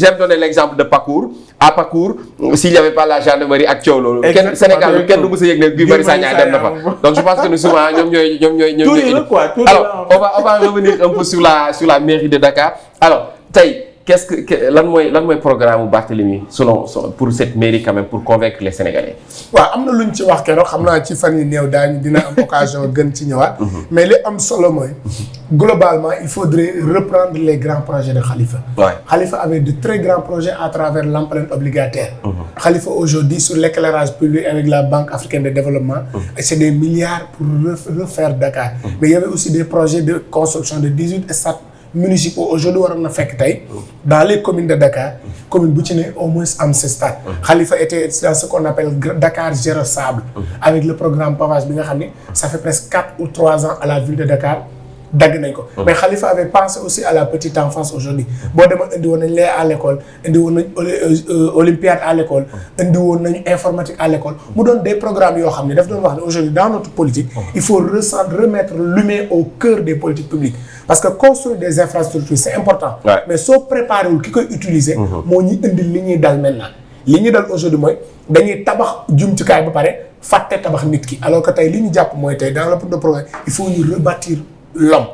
j'aime donner l'exemple de Pakour. à Pakour s'il y avait pas la gendarmerie ak coow loolu. kenn Sénégal kenn du mës a yëg ne Guy Marius Sagna dem na fa. donc je pense que souvent ñoom ñooy alors on va revenir un peu sur la mairie de Dakar alors tey. qu'est-ce que lan mooy programme Barthélémy selon pour cette mairie quand même pour convaincre les Sénégalais. waaw am na lu ñu ci wax keroog xam naa ci fan yu néew dina am occasion gën ci ñëwaat. mais li am solo mooy globalement il faudrait reprendre les grands projets de Khalifa. Khalifa avait de très grands projets à travers l'empreinte obligataire. Khalifa aujourd'hui sur l'éclairage public avec la Banque africaine de développement. C'est des milliards pour refaire Dakar. Mais il y avait aussi des projets de construction de 18 stades municipaux aujourd'hui waroon na fekk tey dans les communes de Dakar commune bu ci ne au moins am ce stade. Khalifa était dans ce qu'on appelle Dakar gérable avec le programme pavage bi nga xam ne ça fait presque 4 ou 3 ans à la ville de Dakar dagg nañ ko. mais Khalifa avait pensé aussi à la petite enfance aujourd'hui boo demoon indi woon nañ lait à l'école indi woon nañ olympiade à l'école indi woon nañu informatique à l'école mu doon des programmes yoo xam ne daf doon wax ne aujourd'hui dans notre politique il faut remettre l'humain au cœur des politiques publiques parce que construire des infrastructures c'est important. mais soo préparé wul ki koy utiliser. moo ñu indil li ñuy dal maintenant li ñuy dal aujourd'hui mooy dañuy tabax jumtukaay ba pare fàtte tabax nit ki alors que tey li ñu jàpp mooy tey dans le programme il faut ñu rebâtir l'homme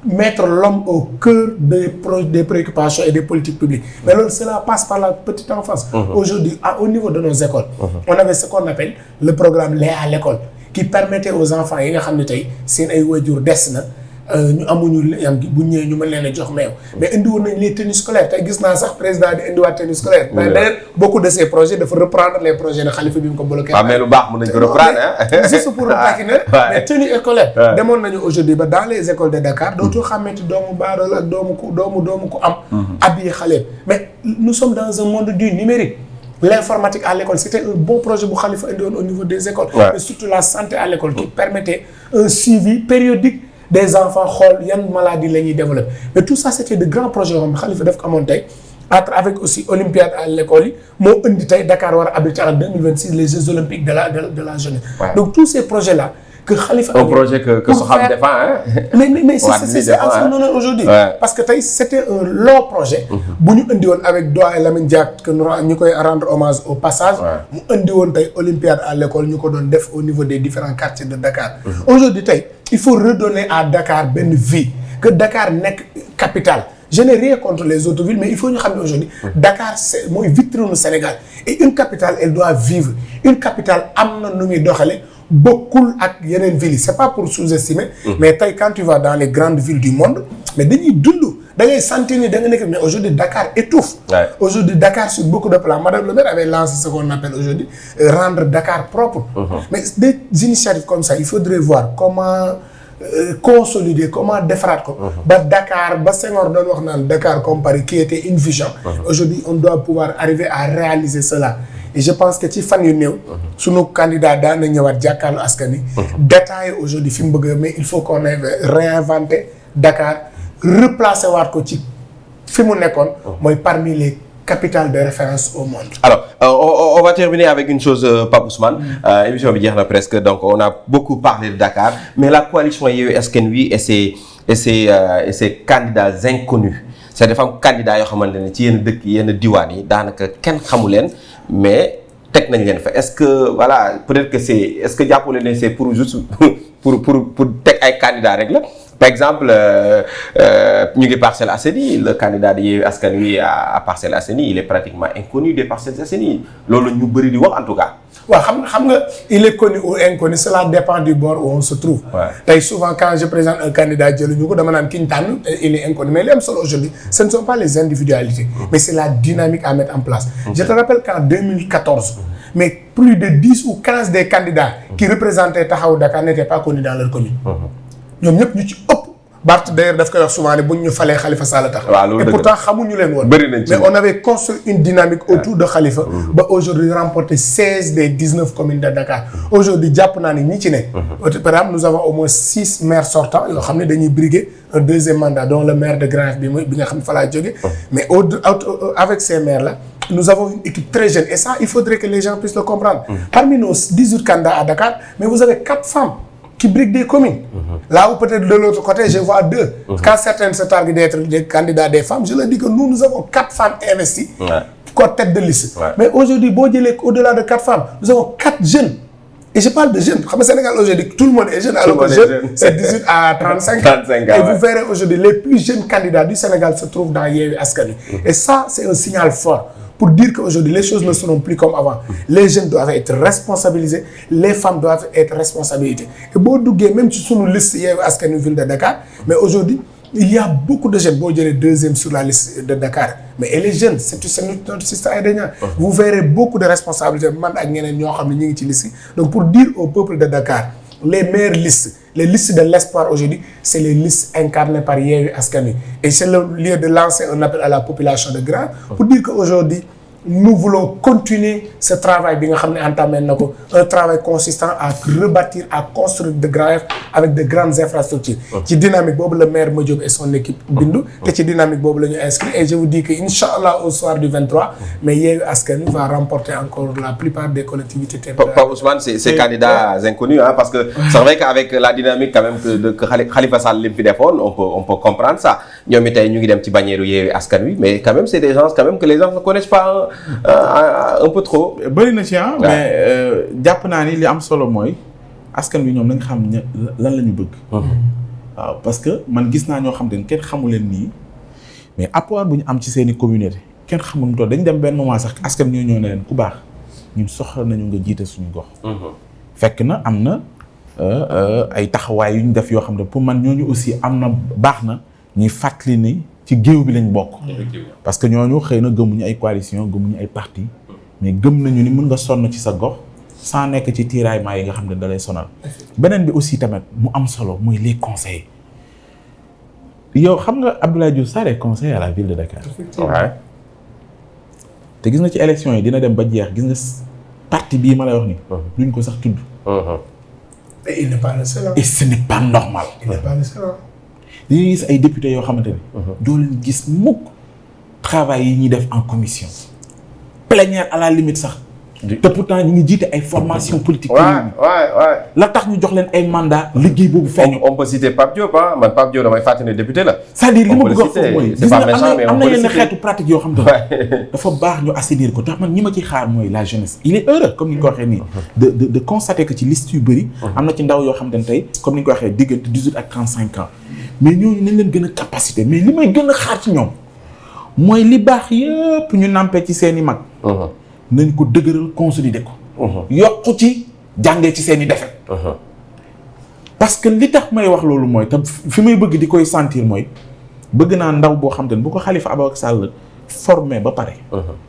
mettre l'homme au cœur des préoccupations et des politiques publiques mais loolu cela passe par la petite enfance. Aujourd'hui au niveau de nos écoles on avait ce qu'on appelle le programme lait à l'école qui permettait aux enfants yi nga xam ne tey seen ay waajur des na ñu amuñu yam bu ñëwee ñu mën leen a jox meew mais indi woon nañ les tenues scolaires tey gis naa sax président di indiwaat tenue scolaire. mais d'ailleurs beaucoup de ces projets dafa reprendre les projets de Khalifa bi mu ko bloqué. waaw mais lu baax mën nañ ko reprendre juste pour taquiner mais tenue scolaire. demoon nañu aujourd'hui ba dans les écoles de Dakar dootul xamante doomu baadoolo ak doomu ku am. habillé xale mais nous sommes dans un monde du numérique. L'informatique à l'école c'était un bon projet bu Khalifa indi woon au niveau des écoles. mais surtout la santé à l'école qui permettait un suivi périodique. des enfants xool yan maladie la ñuy développer mais tout ça c'était de grands projets yoo xam ne Khalifa daf ko amoon tey avec aussi olympiade à l'école yi moo indi tey Dakar war a abriter en 2026 les Jeux olympiques de la jeunesse. donc tous ces projets là que Khalifa un projet que Soham défend hein. mais c'est à son honneur aujourd'hui parce que tey c'était un long projet bu ñu indi woon avec doyen Lamine Diack que ñu koy rendre hommage au passage mu indi woon tey olympiade à l'école ñu ko doon def au niveau des différents quartiers de Dakar aujourd'hui tey il faut redonner à Dakar benn vie que Dakar nekk capitale je n'ai rien contre les autres villes mais il faut ñu xam ne aujourd'hui Dakar c'est mooy vitrine Sénégal et une capitale elle doit vivre une capitale am na nu muy doxale bokkul ak yeneen villes yi c'est pas pour sous-estimer mais tey quand tu vas dans les grandes villes du monde mais dañuy dund da ngay sentir ni da nga nekk mais aujourd'hui Dakar étouffe aujourd'hui Dakar sur beaucoup de plans Madame le maire avait lancé ce qu'on appelle aujourd'hui rendre Dakar propre mais des initiatives comme ça il faudrait voir comment consolider comment defaraat ko ba Dakar ba Senghor doon wax naan Dakar comme Paris qui était une vision aujourd'hui on doit pouvoir arriver à réaliser cela et je pense que ci fan yu néew sunu candidat daan na ñëwaat jàkkaarloo askan wi détailler aujourd'hui fi mu bëgg mais il faut qu'on réinventer Dakar replacer waat ko ci fi mu nekkoon mooy parmi les capitales de référence au monde. Alors on va terminer avec une chose Pape Ousmane émission bi jeex na presque donc on a beaucoup parlé de Dakar mais la coalition Yewwi Askan Wi et ses candidats inconnus c'est dafa am candidats yoo xamante ne ci yenn dëkk yenn diwaan yi daanaka kenn xamu leen mais teg nañ leen fa est-ce que voilà peut-être que est-ce que jàppale ne c'est pour juste pour teg ay candidats rek la par exemple ñu ngi Parcelles Assainies le candidat de Yewwi Askan Wi à Parcelles Assainies il est pratiquement inconnu des Parcelles Assainies loolu ñu bëri di wax en tout cas. waaw xam nga il est connu ou inconnu cela dépend du bord où on se trouve. tey souvent quand je présente un candidat jëluñu ko dama naan ki ñu tànn il est inconnu mais li am solo aujourd'hui ce ne sont pas les individualités. mais c'est la dynamique à mettre en place. je te rappelle qu'en 2014. mais plus de 10 ou 15 des candidats. qui représentaient Taxawu Dakar n'étaient pas connus dans leur commune. ñoom ñëpp ñu ci ëpp Barth d'ailleurs daf koy wax souvent ne buñ ñu falee Khalifa Sall tax. waaw et pourtant xamuñu leen woon. bëri nañ ci mais on avait construit une dynamique autour de Khalifa. ba aujourd'hui remporté 16 des 19 communes de Dakar. aujourd'hui jàpp naa ne ñi ci ne. par exemple nous avons au moins 6 maires sortants yoo xam ne dañuy briguer un deuxième mandat dont le maire de Grand Yoff bi nga xam ne fa laa jógee. mais avec ces maires là. nous avons une équipe très jeune et ça il faudrait que les gens puissent le comprendre. Parmi nos 18 candidats à Dakar mais vous avez 4 femmes. qui briguent des communes. Là où peut-être de l'autre côté, je vois 2. Quand certaines se targuent d'être des candidats des femmes, je leur dis que nous avons 4 femmes investies comme tête de liste. Mais aujourd'hui, au-delà de 4 femmes, nous avons 4 jeunes. Et je parle de jeunes. Comme au Sénégal aujourd'hui, tout le monde est jeune, alors que jeune, c'est 18 à 35 ans. Et vous verrez aujourd'hui, les plus jeunes candidats du Sénégal se trouvent dans Yewwi Askan Wi. Et ça, c'est un signal fort. Pour dire qu'aujourd'hui, les choses ne seront plus comme avant. Les jeunes doivent être responsabilisés, les femmes doivent être responsabilisées. Et bon, même si sur nos listes, il y a Askan Wi ville de Dakar, mais aujourd'hui, il y a beaucoup de jeunes. Bon, il y a le deuxième sur la liste de Dakar. Mais et les jeunes, c'est notre système aidant. Vous verrez beaucoup de responsabilités. Donc, pour dire au peuple de Dakar, les meilleures listes, les listes de l'espoir aujourd'hui, c'est les listes incarnées par Yewwi Askan Wi. Et c'est le lieu de lancer un appel à la population de Grand pour dire qu'aujourd'hui, nous voulons continuer ce travail bi nga xam ne entamé na ko un travail consistant à rebâtir, à construire de Grand Yoff avec de grandes infrastructures. ci dynamique boobu le maire Madiop et son équipe bindu te ci dynamique boobu la ñu inscrit et je vous dis que Inch'Allah au soir du 23 mais Yewwi Askan Wi va remporter encore la plupart des collectivités territoriales. Pas Ousmane, c'est candidats inconnus hein, parce que c'est vrai qu'avec la dynamique quand même que Khalifa Sall li mu fi defoon on peut comprendre ça ñoom it ñu ngi dem ci bannière Yewwi Askan Wi mais quand même c'est des gens quand même que les gens ne connaissent pas un peu trop. bëri na ci mais jàpp naa ni li am solo mooy askan wi ñoom nañ xam lan la ñu bëgg. waaw parce que man gis naa ñoo xam te ne kenn xamu leen nii mais apport bu ñu am ci seen i communauté kenn xamul mu toll dañ dem benn moment sax askan ñoo ñëw ne leen ku baax ñun soxla nañu nga jiite suñu gox. fekk na am na ay taxawaay yu ñu def yoo xam ne pour man ñooñu aussi am na baax na ñuy fàttali ni. ci géew bi lañ bokk. parce que ñooñu xëy na gëmuñu ay coalition gëmuñu ay parti mais gëm nañu ni mën nga sonn ci sa gox sans nekk ci tiraillement yi nga xam ne da lay sonal. beneen bi aussi tamit mu am solo muy les conseils yow xam nga Abdoulaye Diouf Sarr est conseiller à la ville de Dakar. waaw. te gis nga ci élection yi dina dem ba jeex gis nga parti bii ma lay wax ni duñ ko sax tudd. et il n'est pas le seul. et ce n'est pas normal. il n'est pas le seul. dañuy gis ay députés yoo xamante ni. doo leen gis mukk travail yi ñuy def en commission. plénière à la limite sax. te pourtant ñu ngi jiite ay formation politique. la tax ñu jox leen ay mandat liggéey boobu feeñu. on peut citer Pape Diop ah man Pape Diop damay fàttali ne député la. c'est-à-dire li ma bëgg a wax foofu mooy. c'est pas méchant mais am na yenn xeetu pratique yoo xam ne dafa baax ñu assainir ko tax man ñi ma ci xaar mooy la jeunesse. il est heureux comme ni ñu ko waxee nii. de constater que ci liste yu bëri. am na ci ndaw yoo xam ne tey comme ni ñu ko waxee diggante 18 ak 35 ans. mais ñooñu nañ leen gën a capacité mais li may gën a xaar ci ñoom mooy li baax yëpp ñu nampé ci seen i mag. nañ ko dëgëral consolider ko. yokku ci jàngee ci seen i defet. parce que li tax may wax loolu mooy te fi may bëgg di koy sentir mooy bëgg naa ndaw boo xam te ne bu ko Khalifa Ababacar Sall formé ba pare.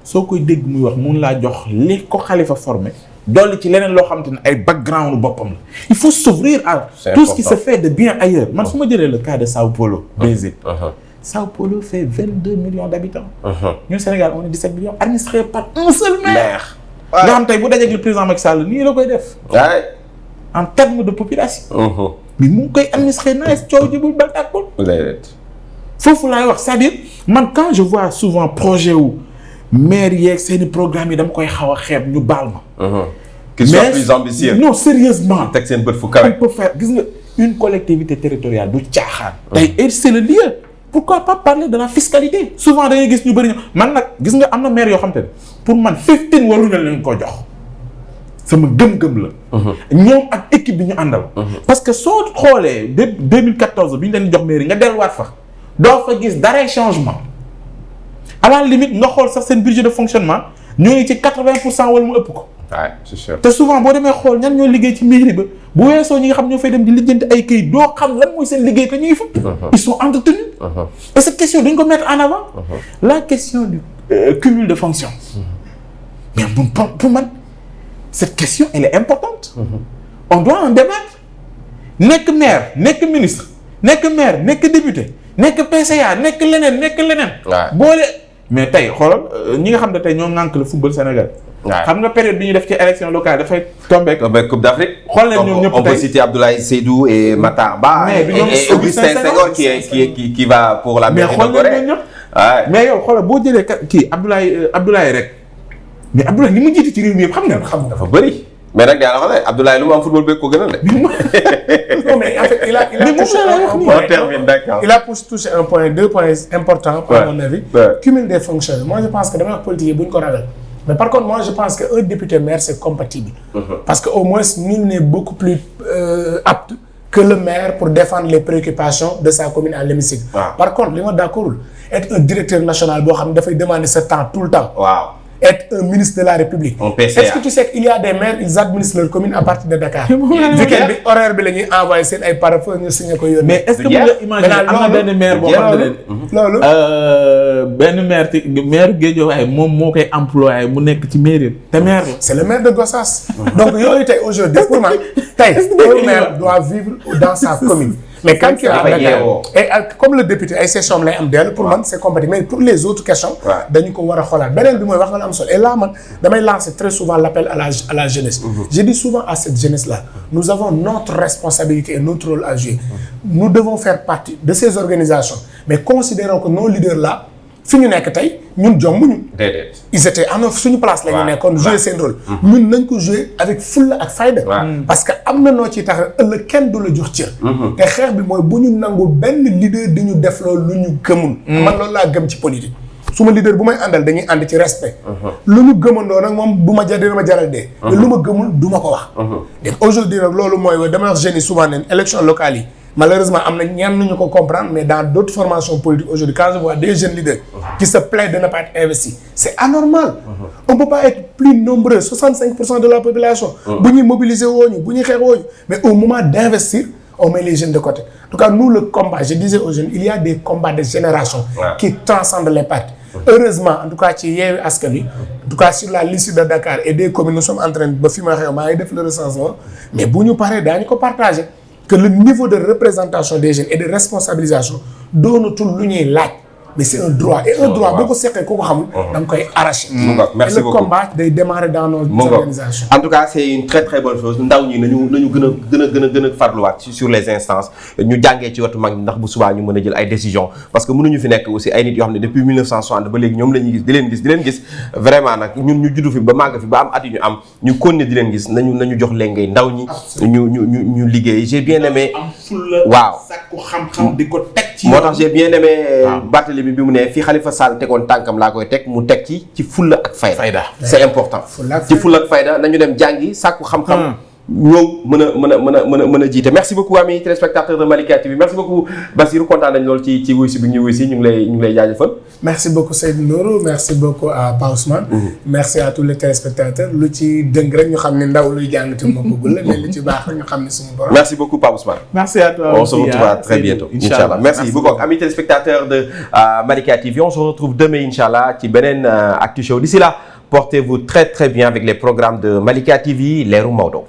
soo koy dégg muy wax mun laa jox li ko Khalifa formé. dolli ci leneen loo xam te ne ay background boppam la il faut s'ouvrir à tout ce qui se fait de bien ailleurs man su ma jëlee le cas de Sao Paulo Brésil. Sao Paulo fait 22 millions d'habitants. ñun Sénégal on est 17 millions administré par un seul maire. nga xam tey bu dajeeg le président Macky Sall nii la koy def. en termes de population. mais mu ngi koy administré nice coow jibul bal tàkkul. foofu laay wax c'est-à-dire man quand je vois souvent projet wu maire yeeg seeni programme yi dama koy xaw a xeeb ñu baal ma. qu'ils soient plus ambitieux. non sérieusement. teg seen bët fu kawe. on peut faire gis nga une collectivité territoriale du caaxaan. tey et c'est le lieu. pourquoi pas parler de la fiscalité. souvent da ngay gis ñu bëri man nag gis nga am na maire yoo xam te ne pour man 15 waru na leen ko jox. sama gëm-gëm la. ñoom ak équipe bi ñu àndal. parce que soo xoolee de 2014 bi ñu leen di jox mairie nga delluwaat fa. doo fa gis dara changement. à la limite nga xool sax seen budget de fonctionnement ñoo ngi ci 80% wala mu ëpp ko. waaw c'est sûr. te souvent boo demee xool ñan ñoo liggéey ci mairie ba bu weesoo ñi nga xam ñoo fay dem di lijjanti ay këyit doo xam lan mooy seen liggéy te ñu ngi fa. ils sont entretenus. et cette question dañ ko mettre en avant. la question du cumul de fonctions. mais pour man cette question elle est importante. on doit en débattre. nekk maire nekk ministre nekk maire nekk député nekk PCA nekk leneen. waaw boole mais tey xoolal ñi nga xam ne tey ñoo ŋànk le football Sénégal. waaw xam nga période bi ñuy def ci élection locale dafay tombé. Coupe d'Afrique. xool leen ñoom ñëpp tey on peut citer Abdoulaye Seydou et Matar Ba. mais du ñoom et Augustin Senghor qui va pour la mairie de Gorée. mais xool leen ñoom ñëpp. mais yow xoolal boo jëlee kii Abdoulaye rek mais Abdoulaye li mu jiite ci réew mi yëpp xam nga. dafa bëri. mais nag daanaka xam ne Abdoulaye lu mu am football beeg ko gënal de. non mais en fait il a touché un point, deux points importants à mon avis. Cumul des fonctions. Moi je pense que dama wax politique bu ñu ko ragal. Mais par contre moi je pense que un député maire c'est compatible. Parce que au moins nul n'est beaucoup plus apte que le maire pour défendre les préoccupations de sa commune à l'hémicycle. Par contre li ma d'accordul être un directeur national boo xam ne dafay demander ce temps tout le temps. Être un ministre de la République. Est-ce que tu sais qu'il y a des maires, ils administrent leur commune à partir de Dakar. Week-end bi horaire bi la ñuy envoyé seen ay parafeux ñu signé ko yónnee. mais est-ce que mën nga imaginer am na benn maire boo xam ne loolu benn maire ci maire Guédiawaye moom moo koy employé mu nekk ci mairie te maire la. c'est le maire de Gossas. Donc yooyu tey aujourd'hui pour man tey un maire doit vivre dans sa commune. Mais quand tu as et comme le député ay session lay am dellu pour man c'est compatible mais pour les autres questions dañu ko war a xoolaat beneen bi mooy wax nga la am solo et là man damay lancer très souvent l'appel à la jeunesse. Je dis souvent à cette jeunesse là nous avons notre responsabilité et notre rôle à jouer. Nous devons faire partie de ces organisations mais considérons que nos leaders là fi ñu nekk tey ñun jommuñu. déedéet. ils étaient à notre suñu place la ñu nekkoon jouer seen rôle. ñun nañ ko jouer avec fulla ak fayda. parce que am na noo ciy tax ëllëg kenn du la jox cër. te xeex bi mooy bu ñu nangu benn leader di ñu def loolu lu ñu gëmul. man loolu laa gëm ci politique. suma leader bu may àndal dañuy ànd ci respect. lu ñu gëmandoo nag moom bu ma dina ma jaral dee. mais lu ma gëmul du ma ko wax. donc aujourd'hui nag loolu mooy dama wax jeunes yi souvent ne élection locale yi. Malheureusement, nous ne pouvons comprendre, mais dans d'autres formations politiques aujourd'hui, quand je vois des jeunes leaders qui se plaignent de ne pas être investis, c'est anormal. On ne peut pas être plus nombreux, 65% de la population. Vous mobiliser, mais au moment d'investir, on met les jeunes de côté. En tout cas, nous, le combat, je disais aux jeunes, il y a des combats de génération qui transcendent les partis. Heureusement, en tout cas, en tout cas sur la liste de Dakar et des communes, nous sommes en train de faire le recensement, mais si nous parlons, nous partager. Que le niveau de représentation des jeunes et de responsabilisation donne tout l'union là. Mais c'est un droit. Et un droit, beaucoup de gens qui ont arraché. Merci et le beaucoup. combat doit démarrer dans nos organisations. En tout cas, c'est une très très bonne chose. Nous avons sur les instances. Nous avons des décisions. Parce que nous avons aussi depuis 1960, vraiment, j'ai bien aimé. Moo tax j'ai bien aimé Barthélémy bi mu ne fii Khalifa Sall tegoon tànkam laa koy teg mu teg ci fulla ak fayda. C'est important. ci fulla ak fayda nañu dem jàngi sàkku xam-xam. ñëw mën a jiite. Merci beaucoup amis téléspectateurs de Malika TV. Merci beaucoup Bassirou kontaan nañ lool ci wuy si bi ñu wuy si ñu ngi lay jaajëfal. Merci beaucoup Seydou Nourou, merci beaucoup à Pa Ousmane. Merci à tous les téléspectateurs. Lu ci dëng rek ñu xam ne ndaw luy jàng te moo bëggul la mais lu ci baax ñu xam ne suñu borom. Merci beaucoup Pa Ousmane. Merci à toi. On se retrouvera très bientôt. Inch'Allah. Merci beaucoup amis téléspectateurs de Malika TV. On se retrouve demain Inch'Allah ci beneen Actu Show. D'ici là, portez-vous très très bien avec les programmes de Malika TV, Leeru Maodo.